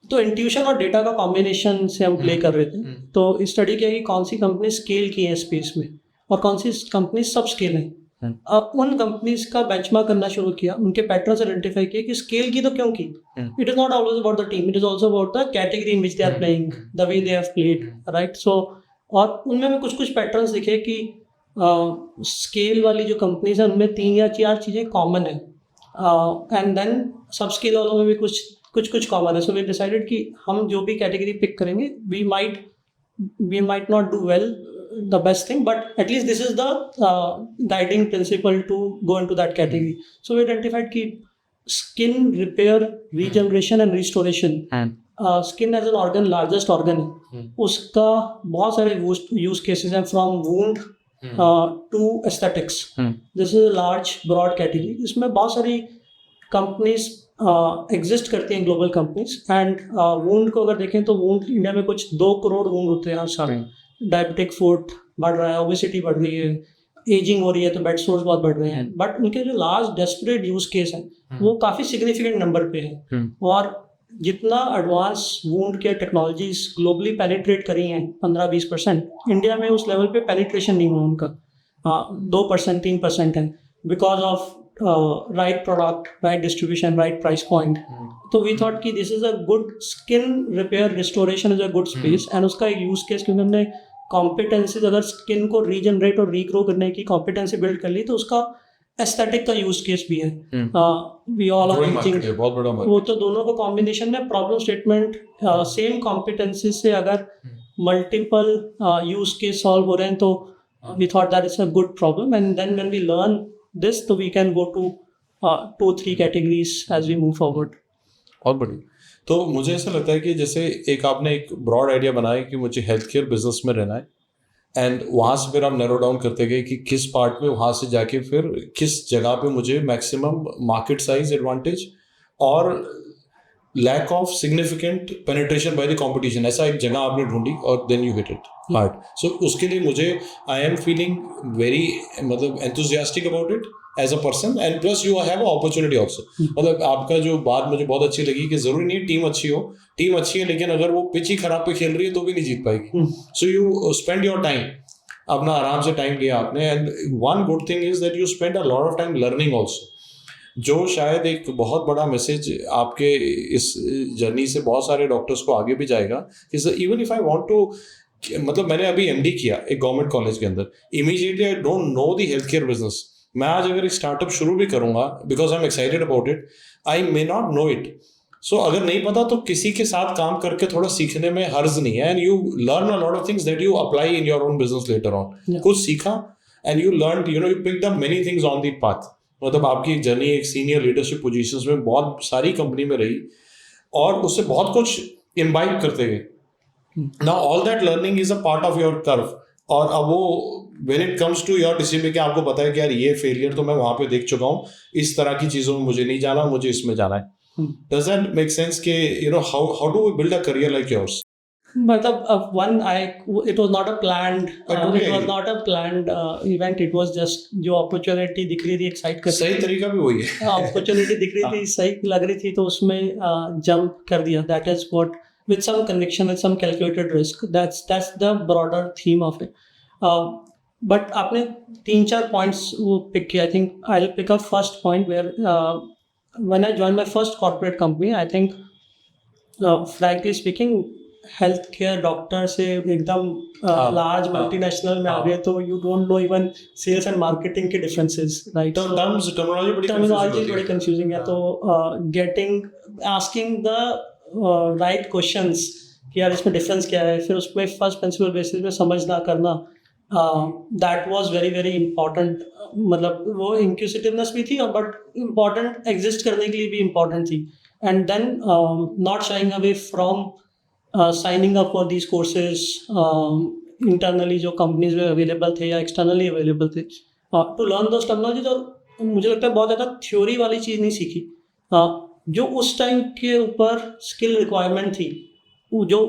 तो इंट्यूशन और डेटा का कॉम्बिनेशन से हम प्ले कर रहे थे. तो स्टडी किया कि कौन सी कंपनी स्केल की है स्पेस में और कौन सी कंपनी सब स्केल है. उन कंपनीज का बेंचमार्क करना शुरू किया, उनके पैटर्न्स आइडेंटिफाई किए कि स्केल की तो क्यों की. It is not always about the team, it is also about the category in which they are playing, the way they have played, right? So और उनमें भी कुछ कुछ पैटर्न्स दिखे कि स्केल वाली जो कंपनीज हैं उनमें 3 या 4 चीज़ें कॉमन है, एंड देन सब स्केल वालों में भी कुछ कॉमन है. सो वी डिसाइडेड कि हम जो भी कैटेगरी पिक करेंगे, we might not do well the best thing, but at least this is the guiding principle to go into that category. So we identified ki skin repair, regeneration and restoration. Skin as an organ, largest organ है, उसका बहुत सारे use cases हैं, from wound to aesthetics. This is a large broad category. इसमें बहुत सारी companies एग्जिस्ट करती हैं, ग्लोबल कंपनीज. एंड वूंड को अगर देखें तो वूंड इंडिया में कुछ 2 करोड़ वूंड होते हैं हर साल. डायबिटिक फूड बढ़ रहा है, ओबेसिटी बढ़ रही है, एजिंग हो रही है, तो बेड सोर्स बहुत बढ़ रहे हैं. बट उनके जो लार्ज डेस्परेट यूज केस हैं वो काफ़ी सिग्निफिकेंट नंबर पे है. और जितना advance wound care technologies globally penetrate करी हैं 15-20%, इंडिया में उस लेवल पे पेनिट्रेशन नहीं हुआ उनका. 2%, 3% है, because of right product, right distribution, right price point. तो we thought कि this is a good skin repair restoration is a good space, and उसका एक use case क्योंकि हमने competencies अगर skin को regenerate और regrow करने की competency build कर ली तो उसका aesthetic का use case भी है. We all are reaching, वो तो दोनों को combination में problem statement same competencies से अगर multiple use case solve हो रहे हैं तो we thought that is a good problem. And then when we learn this, so we can go to 2-3 categories as we move forward. बहुत बढ़िया. तो मुझे ऐसा लगता है कि जैसे एक आपने एक ब्रॉड आइडिया बनाया कि मुझे हेल्थ केयर बिजनेस में रहना है, एंड वहाँ से फिर आप नैरो डाउन करते गए कि किस पार्ट में वहाँ से जाके फिर किस जगह पे मुझे मैक्सिमम मार्केट साइज एडवांटेज और lack of significant penetration by the competition, ऐसा एक जगह आपने ढूंढी और then you hit it hard. So उसके लिए मुझे आई एम फीलिंग वेरी मतलब enthusiastic about it as a person, and plus you have a opportunity also. मतलब आपका जो बात मुझे बहुत अच्छी लगी कि जरूरी नहीं टीम अच्छी हो, टीम अच्छी है लेकिन अगर वो पिच ही खराब पे खेल रही है तो भी नहीं जीत पाएगी. So you spend your time, अपना आराम से टाइम लिया आपने, and one good thing is that you spend a lot of time learning also. जो शायद एक बहुत बड़ा मैसेज आपके इस जर्नी से बहुत सारे डॉक्टर्स को आगे भी जाएगा, is even if I want to, मतलब मैंने अभी एमडी किया एक गवर्नमेंट कॉलेज के अंदर, immediately I don't know the health care business. मैं आज अगर एक स्टार्टअप शुरू भी करूंगा because I am excited about it, I may not know it. So अगर नहीं पता तो किसी के साथ काम करके थोड़ा सीखने में हर्ज नहीं है, and you learn a lot of things that you apply in your own business later on. Yeah. कुछ सीखा and you learn, you know, you picked up many things on the path. मतलब आपकी एक जर्नी एक सीनियर लीडरशिप पोजीशंस में बहुत सारी कंपनी में रही और उससे बहुत कुछ इम्बाइब करते गए। Now all that learning is a part of your curve, और अब वो when it comes to your decision making आपको पता है कि यार ये फेलियर तो मैं वहां पे देख चुका हूँ, इस तरह की चीजों में मुझे नहीं जाना, मुझे इसमें जाना है। Does that make sense कि you know how do we build a career like yours? मतलब it was not a planned totally it was agree. not a planned event. It was just जो अपॉर्चुनिटी दिख रही थी, एक्साइट कर सही तरीका भी वही है। अपॉर्चुनिटी दिख रही थी, सही लग रही थी, तो उसमें जंप कर दिया। That is what, with some conviction, with some calculated risk. That's the broader theme of it. But आपने 3-4 points वो pick किया. I think I'll pick up first point where when I joined my first corporate company, I think frankly speaking, healthcare doctor से एकदम large multinational में आ गए, तो you don't know even sales and marketing के differences, right? तो terminology बड़ी confusing है, तो asking the राइट क्वेश्चंस कि यार इसमें डिफरेंस क्या है, फिर उसको फर्स्ट प्रिंसिपल बेसिस में समझना करना, that was very very important. मतलब वो इंक्यूसिटिवनेस भी थी और बट इम्पॉर्टेंट, एग्जिस्ट करने के लिए भी इम्पॉर्टेंट थी। And then not shying away from signing up for these courses internally जो कंपनीज में अवेलेबल थे या एक्सटर्नली अवेलेबल थे, टू लर्न दोस टेक्नोलॉजीज। और मुझे लगता है बहुत ज़्यादा थ्योरी वाली चीज़ नहीं सीखी। जो उस टाइम के ऊपर स्किल रिक्वायरमेंट थी, वो जो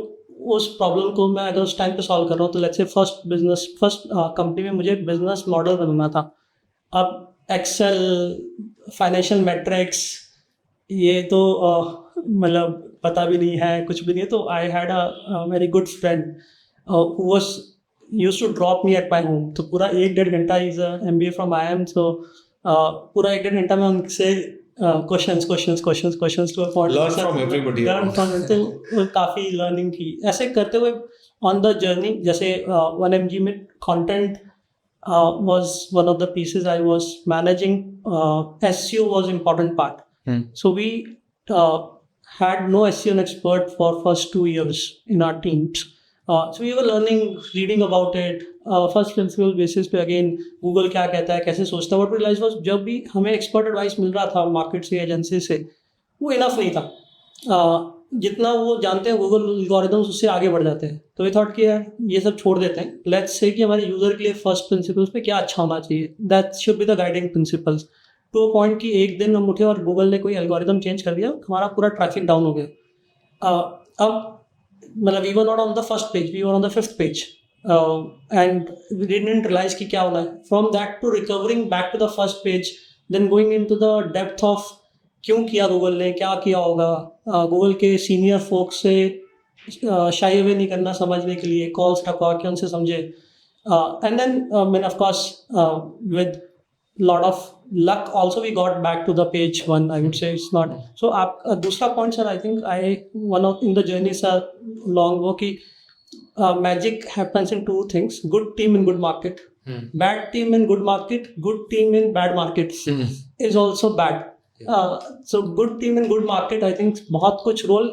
उस प्रॉब्लम को मैं अगर उस टाइम पे सॉल्व कर रहा हूँ, तो लेट्स से फर्स्ट कंपनी में मुझे बिजनेस मॉडल बनाना था। अब एक्सेल, फाइनेंशियल मैट्रिक्स, ये तो मतलब पता भी नहीं है, कुछ भी नहीं है। तो I had a very good friend who was used to drop me at my home. तो पूरा 1-1.5 घंटा, इज MBA फ्रॉम IIM, तो पूरा 1-1.5 घंटा में उनसे questions to a point. Learn from everybody. तो काफ़ी लर्निंग की। ऐसे करते हुए ऑन द जर्नी, जैसे 1MG में content was one of the pieces I was managing. SEO was important part. So we had no SEO expert for first 2 years in our teams. So we were learning, reading about it, first principle basis पे। अगेन गूगल क्या कहता है, कैसे सोचता है। व्हाट वी रियलाइज वाज, जब भी हमें एक्सपर्ट एडवाइस मिल रहा था मार्केट से, एजेंसी से, वो इनफ नहीं था। जितना वो जानते हैं गूगल एल्गोरिथम्स, उससे आगे बढ़ जाते हैं। तो वी थॉट कि यार ये सब छोड़ देते हैं, लेट्स से कि हमारे यूजर के लिए फर्स्ट प्रिंसिपल्स पे क्या अच्छा होना चाहिए, that should be the guiding principles. To a point कि एक दिन हम उठे और गूगल ने कोई एल्गोरिथम चेंज कर दिया, हमारा पूरा ट्रैफिक डाउन हो गया। अब मतलब we were not on the first page, we were on the 5th page, and we didn't realize कि क्या होना है। From that to recovering back to the first page, then going into the depth of क्यों किया गूगल ने, क्या किया होगा, गूगल के सीनियर फोक्स से शाई अवे नहीं करना समझने के लिए, कॉल्स रखवा के उनसे समझे। And then man of course with lot of luck also we got back to the page 1, I would say. It's not so आप दूसरा point sir, I think one of in the journey sir long वो कि magic happens in 2 things: good team in good market, bad team in good market, good team in bad markets is also bad. So good team in good market, I think बहुत कुछ role,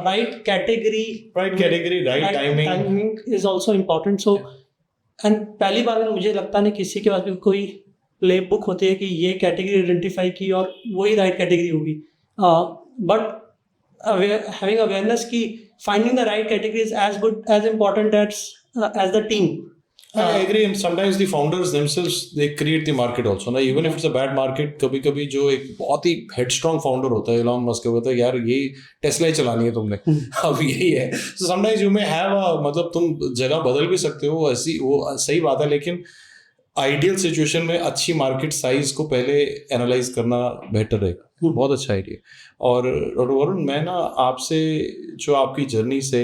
right category, right timing is also important. So and पहली बार में मुझे लगता नहीं किसी के पास भी कोई प्ले बुक होती है कि ये कैटेगरी आइडेंटिफाई की और वही राइट कैटेगरी होगी। बट हैविंग अवेयरनेस की finding the right category is as good, as important as the team. I agree, and sometimes the founders themselves they create the market also ना, even if it's a bad market। कभी-कभी जो एक बहुत ही headstrong founder होता है, एलॉन मस्क होता है, यार ये टेस्ला ही चलानी है तुमने, अब यही है। So sometimes you may have a, मतलब तुम जगह बदल भी सकते हो, ऐसी वो सही बात है, लेकिन आइडियल सिचुएशन में अच्छी मार्केट साइज को पहले एनालाइज करना बेहतर रहेगा। बहुत अच्छा आइडिया। और वरुण, मैं ना आपसे जो आपकी जर्नी से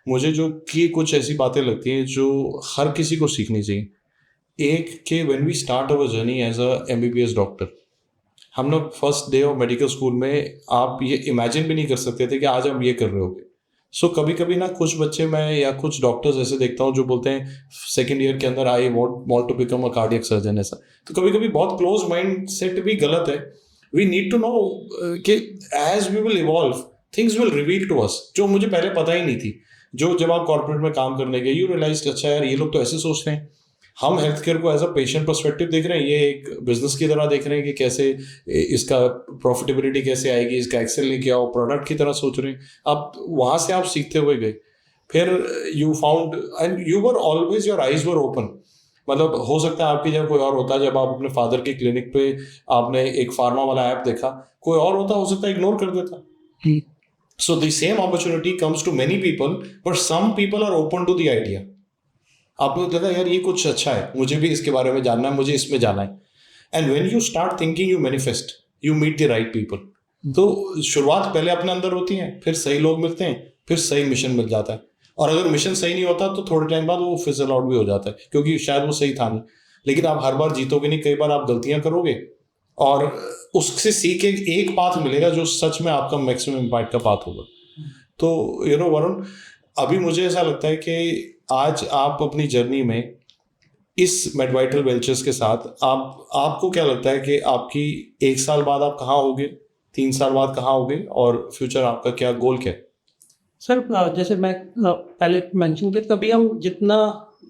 मुझे जो कि कुछ ऐसी बातें लगती हैं जो हर किसी को सीखनी चाहिए। एक कि when we start our journey as a MBBS doctor, हम लोग first day of medical school में आप ये इमेजिन भी नहीं कर सकते थे कि आज हम ये कर रहे होगे. सो कभी कभी ना कुछ बच्चे मैं या कुछ डॉक्टर्स ऐसे देखता हूँ जो बोलते हैं सेकेंड ईयर के अंदर I want to become a cardiac surgeon. ऐसा तो कभी कभी बहुत क्लोज माइंड सेट भी गलत है. वी नीड टू नो कि as we will evolve things will reveal to us, जो मुझे पहले पता ही नहीं थी. जो जब आप कॉर्पोरेट में काम करने गए यू रियलाइज अच्छा यार ये लोग तो ऐसे सोचते हैं. हम हेल्थ केयर को एज अ पेशेंट पर्सपेक्टिव देख रहे हैं, ये एक बिजनेस की तरह देख रहे हैं कि कैसे इसका प्रॉफिटेबिलिटी कैसे आएगी, इसका एक्सेल लेके आओ, प्रोडक्ट की तरह सोच रहे हैं. अब वहाँ से आप सीखते हुए गए, फिर you found and you were always your eyes were open. मतलब हो सकता है आपकी जगह कोई और होता, जब आप अपने फादर के क्लिनिक पे आपने एक फार्मा वाला ऐप देखा, कोई और होता हो सकता है इग्नोर कर देता. So the same opportunity comes to many people, but some people are open to the idea. आपको लगा यार ये कुछ अच्छा है, मुझे भी इसके बारे में जानना है, मुझे इसमें जाना है. And when you start thinking you manifest, you meet the right people. तो शुरुआत पहले अपने अंदर होती है, फिर सही लोग मिलते हैं, फिर सही मिशन मिल जाता है. और अगर मिशन सही नहीं होता तो थोड़े टाइम बाद वो फिजल आउट भी हो जाता है, क्योंकि शायद वो सही था नहीं. लेकिन आप हर बार जीतोगे नहीं, कई बार आप गलतियां करोगे और उससे सीख के एक पाथ मिलेगा जो सच में आपका मैक्सिमम इम्पैक्ट का पाथ होगा. तो वरुण, अभी मुझे ऐसा लगता है कि आज आप अपनी जर्नी में इस मेडवाइटल वेंचर्स के साथ आपको क्या लगता है कि आपकी 1 साल बाद आप कहाँ होगे, 3 साल बाद कहाँ होगे, और फ्यूचर आपका क्या गोल क्या है? सर जैसे मैं पहले मेंशन किया, कभी हम जितना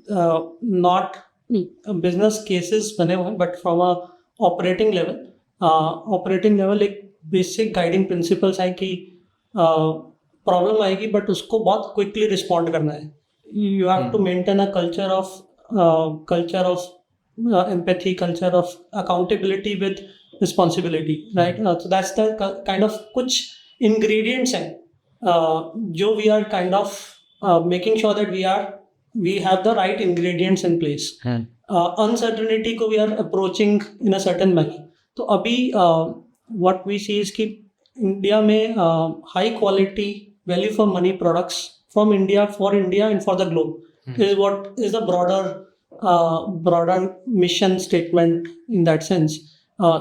नॉट बिजनेस केसेस बने हुए हैं, but from a operating level एक बेसिक गाइडिंग प्रिंसिपल्स है कि प्रॉब्लम आएगी बट उसको बहुत क्विकली रिस्पॉन्ड करना है. You have to maintain a culture of empathy, culture of accountability with responsibility, right? So that's the kind of कुछ ingredients हैं जो we are kind of making sure that we have the right ingredients in place. Uncertainty को we are approaching in a certain manner. तो अभी what we see is कि इंडिया में high quality value for money products from India for India and for the globe is what is the broader mission statement in that sense.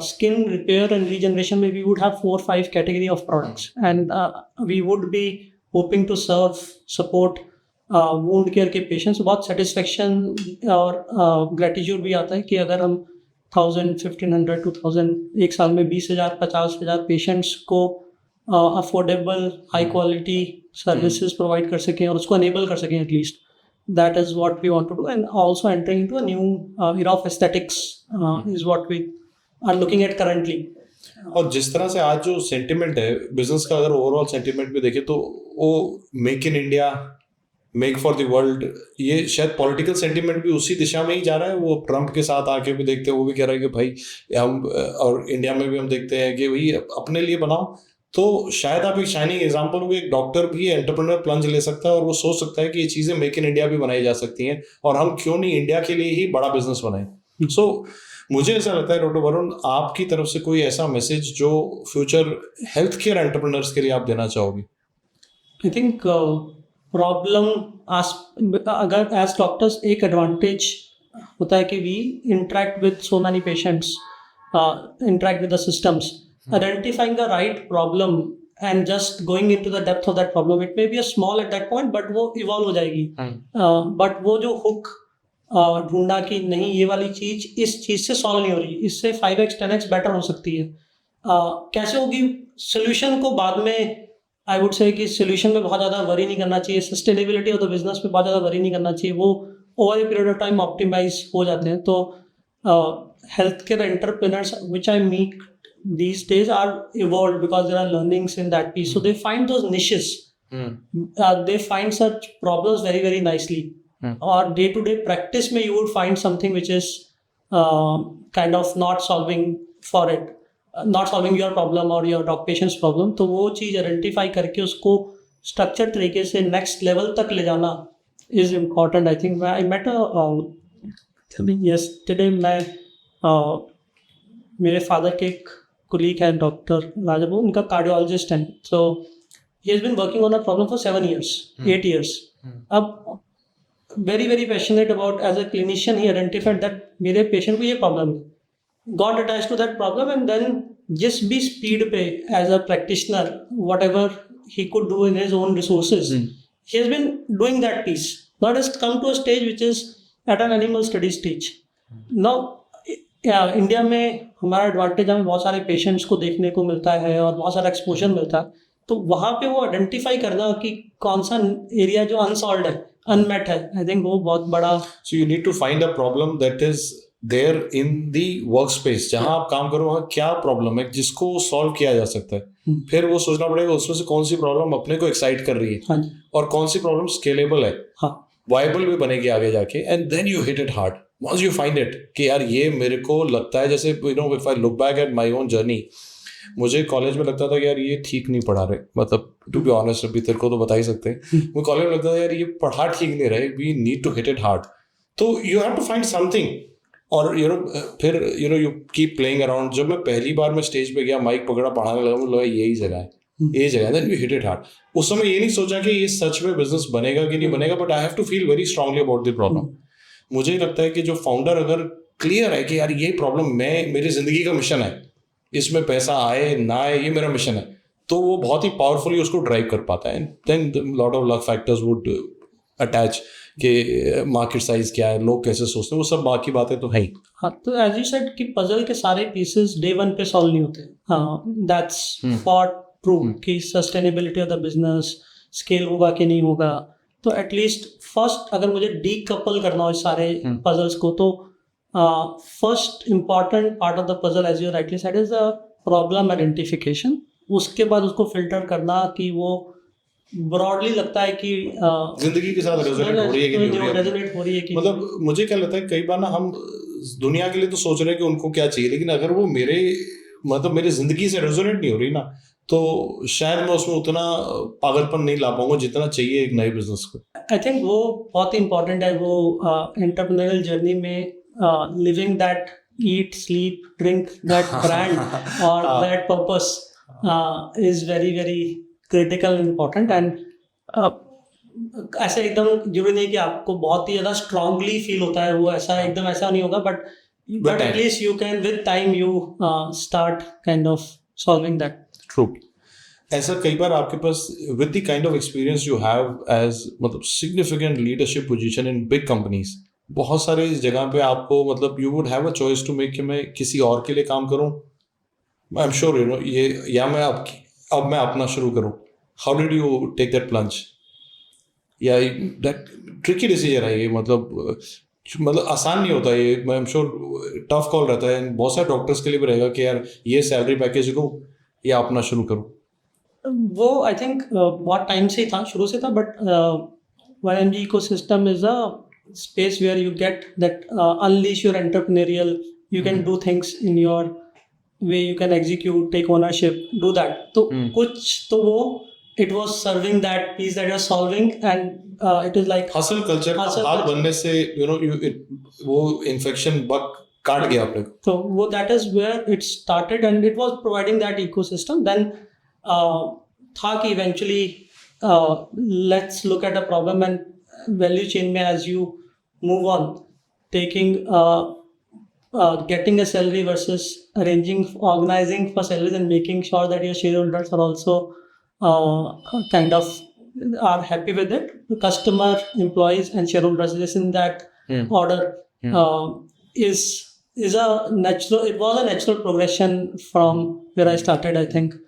Skin repair and regeneration, maybe we would have 4 or 5 category of products, and we would be hoping to support wound care के patients. बहुत satisfaction और gratitude भी आता है कि अगर हम 1000, 1500, 2000 एक साल में 20,000, 50,000 patients को affordable high quality services provide कर सकें और उसको enable कर सकें at least. That is what we want to do, and also entering into a new era of aesthetics is what we are looking at currently. और जिस तरह से आज जो सेंटिमेंट है बिजनेस का, अगर ओवरऑल सेंटिमेंट भी देखें तो वो make in India, make for the world, ये शायद पॉलिटिकल सेंटिमेंट भी उसी दिशा में ही जा रहा है. वो ट्रम्प के साथ आके भी देखते हैं, वो भी कह रहा है कि भाई हम, और इंडिया में भी हम देखते हैं कि भाई अपने लिए बनाओ. तो शायद आप एक शाइनिंग एग्जांपल हो, एक डॉक्टर भी एंटरप्रेन्योर प्लंज ले सकता है और वो सोच सकता है कि ये चीज़ें मेक इन इंडिया भी बनाई जा सकती हैं, और हम क्यों नहीं इंडिया के लिए ही बड़ा बिजनेस बनाएं. सो मुझे ऐसा लगता है डॉक्टर वरुण, आपकी तरफ से कोई ऐसा मैसेज जो फ्यूचर हेल्थ केयर एंटरप्रेन्योर्स के लिए आप देना चाहोगे? आई थिंक प्रॉब्लम अगर एज डॉक्टर्स एक एडवांटेज होता है कि we interact with so many patients, interact with the systems. Identifying the right problem and just going into the depth of that problem, it may be a small at that point, but वो evolve हो जाएगी. But वो जो hook ढूंढना कि नहीं ये वाली चीज इस चीज से सॉल्व नहीं हो रही, इससे 5x 10x बेटर हो सकती है. कैसे होगी? सोल्यूशन को बाद में आई वुड से कि सोल्यूशन में बहुत ज़्यादा वरी नहीं करना चाहिए, सस्टेनेबिलिटी ऑफ द बिजनेस में बहुत ज़्यादा वरी नहीं करना चाहिए, वो over a period of time optimise हो जाते हैं. तो health care entrepreneurs which I meet these days are evolved because there are learnings in that piece. So they find those niches. They find such problems very, very nicely. Or day-to-day practice में you would find something which is kind of not solving for it, not solving your problem or your patient's problem. तो वो चीज़ identify करके उसको structured तरीके से next level तक ले जाना is important. I think I met yesterday मेरे फादर के एक कोलीग है डॉक्टर राजबू, उनका कार्डियोलॉजिस्ट है. So he has been working on a problem for 7 years, 8 years. अब very very passionate about, as a clinician he identified that मेरे पेशेंट को ये प्रॉब्लम है, got attach to that problem, and then जिस भी स्पीड पे as a practitioner whatever he could do in his own resources, he has been doing that piece. Now it has come to a stage which is at an animal study stage. Now India में हमारा एडवांटेज, हमें बहुत सारे पेशेंट्स को देखने को मिलता है और बहुत सारा एक्सपोजर मिलता है, तो वहाँ पे वो आइडेंटिफाई करना कि कौन सा एरिया जो अनसॉल्व्ड है, अनमेट है, आई थिंक वो बहुत बड़ा. So you need to find a problem that is there in the work space, जहाँ आप काम करो वहाँ क्या प्रॉब्लम है जिसको सॉल्व किया जा सकता है. फिर वो सोचना पड़ेगा उसमें से कौन सी प्रॉब्लम अपने को एक्साइट कर रही है और कौन सी प्रॉब्लम स्केलेबल है, वायबल भी बनेगी आगे जाके. And then you hit it hard once you find it कि यार ये मेरे को लगता है, जैसे you know if I look back at my own journey, मुझे कॉलेज में लगता था कि यार ये ठीक नहीं पढ़ा रहे, मतलब टू बी ऑनेस्ट अभी तेरे को तो बता ही सकते हैं, मुझे कॉलेज में लगता था यार ये पढ़ा ठीक नहीं रहे, we need to hit it hard. तो you have to find something. और यू नो फिर you know you keep playing around. जब मैं पहली बार मैं स्टेज पे गया, माइक पकड़ा, पढ़ाने लगा, मुझे लगा यही जगह है, ये जगह है. Then you hit it hard. उस समय ये नहीं सोचा कि ये सच में बिजनेस बनेगा कि नहीं बनेगा, but I have to feel very strongly about the problem. मुझे लगता है कि जो फाउंडर अगर क्लियर है कि यार ये प्रॉब्लम मेरी जिंदगी का मिशन है, इसमें पैसा आए ना आए ये मेरा मिशन है, तो वो बहुत ही पावरफुली उसको ड्राइव कर पाता है. Then lot of luck factors would attach कि मार्केट साइज क्या है, लोग कैसे सोचते हैं, वो सब बाकी बातें तो है ही. हाँ, तो एज यू सेड कि पजल के सारे पीसेस डे वन पे सॉल्व नहीं होते. हाँ, दैट्स फॉर ट्रू कि sustainability of the business scale होगा कि नहीं होगा. तो एटलीस्ट फर्स्ट अगर मुझे डीकपल करना हो इस सारे पजल्स को, तो first important part of the puzzle as you rightly said is the problem identification. उसके बाद उसको फिल्टर करना कि वो ब्रॉडली लगता है कि जिंदगी के साथ रेजोनेट हो रही है कि नहीं हो रही है. मतलब मुझे क्या लगता है कई बार ना हम दुनिया के लिए तो सोच रहे हैं कि उनको क्या चाहिए, लेकिन अगर वो मेरे जिंदगी से रेजोनेट नहीं हो रही ना, तो शायद मैं उसमें उतना पागलपन नहीं ला पाऊंगा जितना चाहिए एक नए बिजनेस को. आई थिंक वो बहुत ही इंपॉर्टेंट है, वो एंटरप्रेन्योरियल जर्नी में living that eat sleep drink that brand और that purpose is very very critical important. And ऐसे एकदम जरूरी नहीं कि आपको बहुत ही ज़्यादा स्ट्रांगली फील होता है वो, ऐसा एकदम ऐसा नहीं होगा, but at least you can with time you start kind of solving that. True. ऐसा कई बार आपके पास with the kind of experience you have as मतलब significant leadership position in big companies, बहुत सारे इस जगह पे आपको मतलब you would have a choice to make कि मैं किसी और के लिए काम करूं, I am sure you know ये, या मैं अब मैं अपना शुरू करूं. How did you take that plunge? या दैट ट्रिकी डिसीजन है ये, मतलब आसान नहीं होता ये, I am sure tough call रहता है. एंड बहुत सारे डॉक्टर्स के लिए भी रहेगा कि यार ये सैलरी पैकेज लूँ या अपना शुरू करूँ. वो आई थिंक बहुत टाइम से ही था, शुरू से था, but YMG ecosystem is a space where you get that unleash your entrepreneurial, you can do things in your way, you can execute, take ownership, do that. तो कुछ तो वो it was serving that piece that you're solving, and it is like hustle culture हाथ बनने से you know वो infection bug काट गया आपने. तो वो that is where it started, and it was providing that ecosystem. Then था कि eventually let's look at a problem and value chain में as you move on, taking getting a salary versus organizing for salaries and making sure that your shareholders are also kind of are happy with it. The customer, employees and shareholders, this in that order is a natural, it was a natural progression from where I started, I think.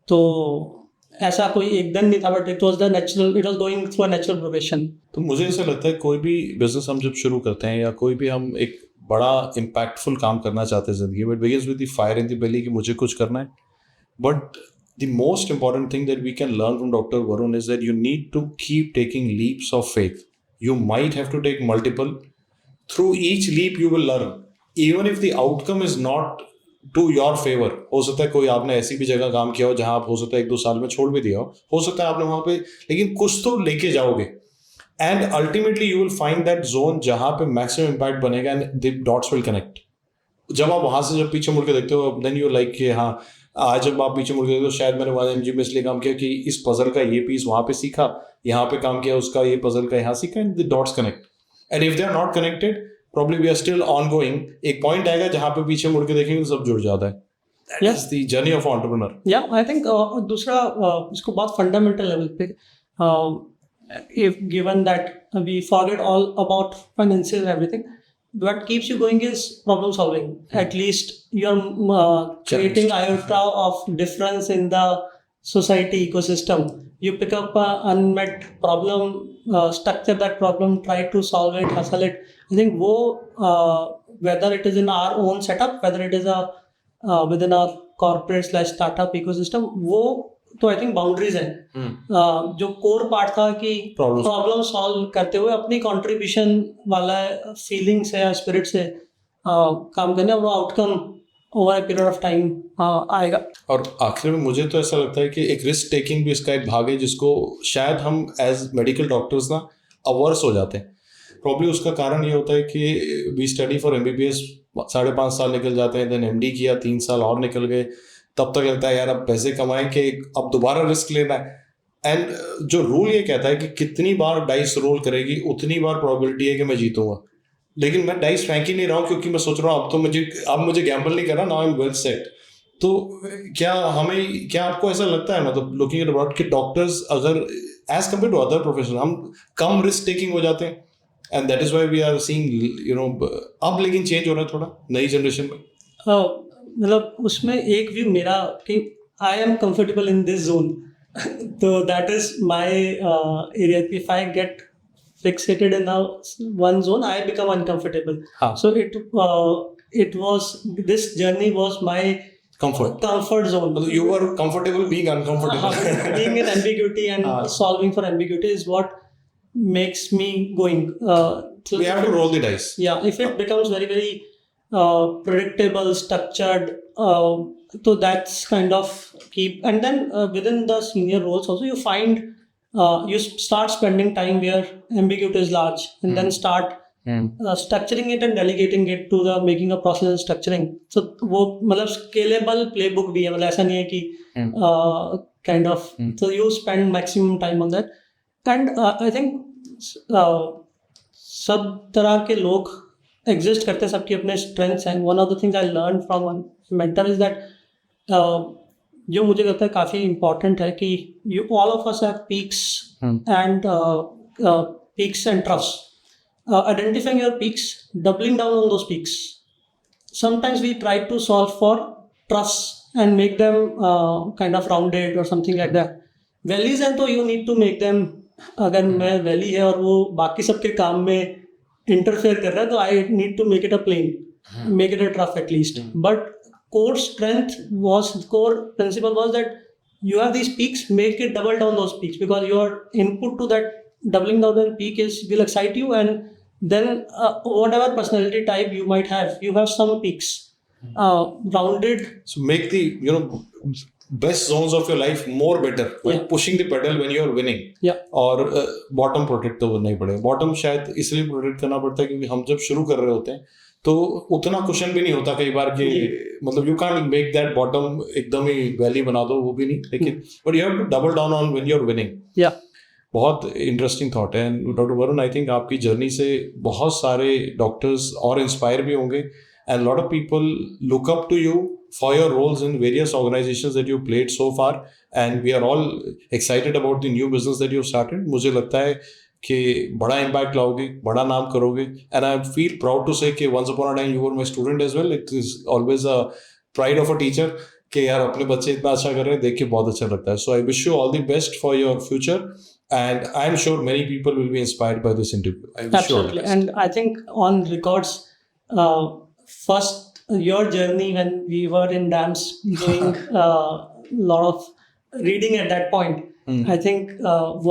तो ऐसा कोई एकदम नहीं था, but it was the natural, it was going through a natural progression. तो मुझे ऐसा लगता है कोई भी बिजनेस हम जब शुरू करते हैं या कोई भी हम एक बड़ा इम्पैक्टफुल काम करना चाहते हैं जिंदगी में, it begins with the fire in the belly कि मुझे कुछ करना है. But the most important thing that we can learn from doctor Varun is that you need to keep taking leaps of faith. You might have to take multiple. Through each leap you will learn, even if the outcome is not to your favour. हो सकता है कोई आपने ऐसी भी जगह काम किया हो जहां आप हो सकता है 1-2 साल में छोड़ भी दिया हो सकता है आपने वहां पे, लेकिन कुछ तो लेके जाओगे. And ultimately you will find that zone जहां पे मैक्सिमम इम्पैक्ट बनेगा and the dots will connect. जब आप वहां से जब पीछे मुड़ के देखते हो, देन यू लाइक कि हाँ आज जब आप पीछे मुड़ के देखते हो शायद मैंने YMG में इसलिए काम किया कि इस पजल का ये पीस वहां पे सीखा, यहाँ पे काम किया, उसका ये पजल का यहाँ सीखा, and the dots connect. And if they are not connected, probably we are still ongoing. एक पॉइंट आएगा जहां पे पीछे मुड़ के देखेंगे तो सब जुड़ जाता है. That is the journey of entrepreneur. Yeah, I think दूसरा इसको बहुत fundamental level पे if given that we forget all about finances and everything, what keeps you going is problem solving. At least you're creating iota of difference in the society ecosystem. You pick up an unmet problem, structure that problem, try to solve it, hustle it. I think whether it is in our own setup, whether it is within our corporate / startup ecosystem, वो तो आई थिंक बाउंड्रीज हैं. जो कोर पार्ट था कि प्रॉब्लम सॉल्व करते हुए अपनी कंट्रीब्यूशन वाला फीलिंग से या स्पिरिट से काम करने, वो outcome over a period of time आएगा. और आखिर में मुझे तो ऐसा लगता है कि एक रिस्क टेकिंग भी इसका एक भाग है जिसको शायद हम एज मेडिकल डॉक्टर्स ना अवर्स हो जाते हैं. प्रॉब्ली उसका कारण ये होता है कि वी स्टडी फॉर MBBS 5.5 साल निकल जाते हैं, देन MD किया 3 साल और निकल गए, तब तक लगता है यार अब पैसे कमाएं कि अब दोबारा रिस्क लेना है. एंड जो रूल ये कहता है कि कितनी बार डाइस रोल करेगी उतनी बार प्रोबेबिलिटी है कि मैं जीतूंगा. लेकिन मैं डाइस फेंक ही नहीं रहा हूँ क्योंकि मैं सोच रहा हूँ अब मुझे गैम्बल नहीं करना, now I am well set. तो क्या आपको ऐसा लगता है, मतलब लुकिंग एट अबाउट, कि डॉक्टर्स अगर as compare to other profession हम कम रिस्क टेकिंग हो जाते हैं, and that is why we are seeing अब लेकिन चेंज हो रहा है थोड़ा नई जनरेशन में. मतलब उसमें एक व्यू मेरा कि I am comfortable in this zone, तो that is my area. If I get fixated in one zone, I become uncomfortable. So this journey was my comfort zone. You were comfortable being uncomfortable. Being in ambiguity and solving for ambiguity is what makes me going. So we have to roll the dice. Yeah, if it becomes very, very predictable, structured, so that's kind of keep. And then within the senior roles also, you find you start spending time where ambiguity is large, and then start structuring it and delegating it to the making a process and structuring. So वो मतलब scalable playbook भी है, मतलब ऐसा नहीं है कि kind of. So you spend maximum time on that, and I think सब तरह के लोग exist करते हैं, सबकी अपने strengths हैं. One of the things I learned from one mentor is that जो मुझे लगता है काफ़ी इम्पॉर्टेंट है कि you all of us have peaks and troughs. Identifying your peaks, doubling down on those peaks. Sometimes we try to solve for troughs and make them kind of rounded or something like that. Valleys हैं तो you need to make them, अगर मैं वैली है और वो बाकी सबके काम में इंटरफेयर कर रहा है तो I need to make it a plane, make it a trough at least. But core principle was that you have these peaks, make it double down those peaks, because your input to that doubling down the peak will excite you, and then whatever personality type you might have, you have some peaks rounded. So make the best zones of your life more better by pushing the pedal when you are winning. और bottom protect तो नहीं पड़ेगा. Bottom शायद इसलिए protect करना पड़ता है क्योंकि हम जब शुरू कर रहे होते हैं तो उतना कुशन भी नहीं होता कई बार कि मतलब you can't make that bottom एकदम ही वैली बना दो, वो भी नहीं, लेकिन but you have to double down on when you are winning. बहुत इंटरेस्टिंग थॉट है. And doctor Varun, I think आपकी जर्नी से बहुत सारे डॉक्टर्स और इंस्पायर भी होंगे, and lot of people look up to you for your roles in various organisations that you played so far, and we are all excited about the new business that you started. मुझे लगता है कि बड़ा इम्पैक्ट लाओगे, बड़ा नाम करोगे, and I feel proud to say कि once upon a time you were my student as well. It is always a pride of a teacher कि यार अपने बच्चे इतना अच्छा कर रहे हैं, देख के बहुत अच्छा लगता है. So I wish you all the best for your future, and I am sure many people will be inspired by this interview. Absolutely. And I think on records, first your journey when we were in DAMS doing a lot of reading at that point, I think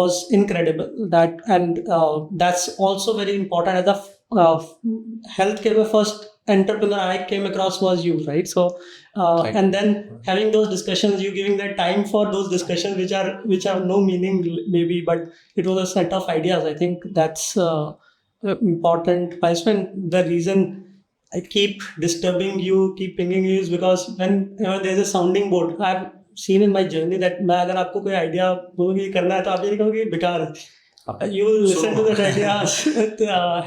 was incredible. That's also very important. As a healthcare first entrepreneur I came across was you, right? So and then having those discussions, you giving that time for those discussions which have no meaning maybe, but it was a set of ideas. I think that's important. The reason I keep disturbing you, keep pinging you, is because whenever there's a sounding board, I've seen in my journey that मैं अगर आपको कोई आइडिया बोलूँगी करना है तो आप ये नहीं कहोगे बेकार है. You will listen to that ideas,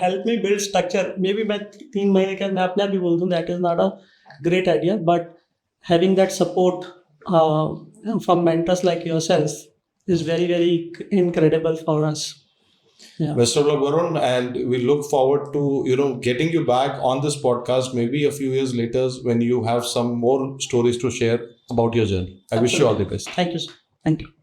help me build structure. Maybe मैं 3 महीने के मैं अपने आप भी बोल दूँ that is not a great idea, but having that support from mentors like yourself is very, very incredible for us. Yeah. Best of luck, Varun, and we look forward to getting you back on this podcast maybe a few years later when you have some more stories to share about your journey. I wish you all the best. Thank you, sir. Thank you.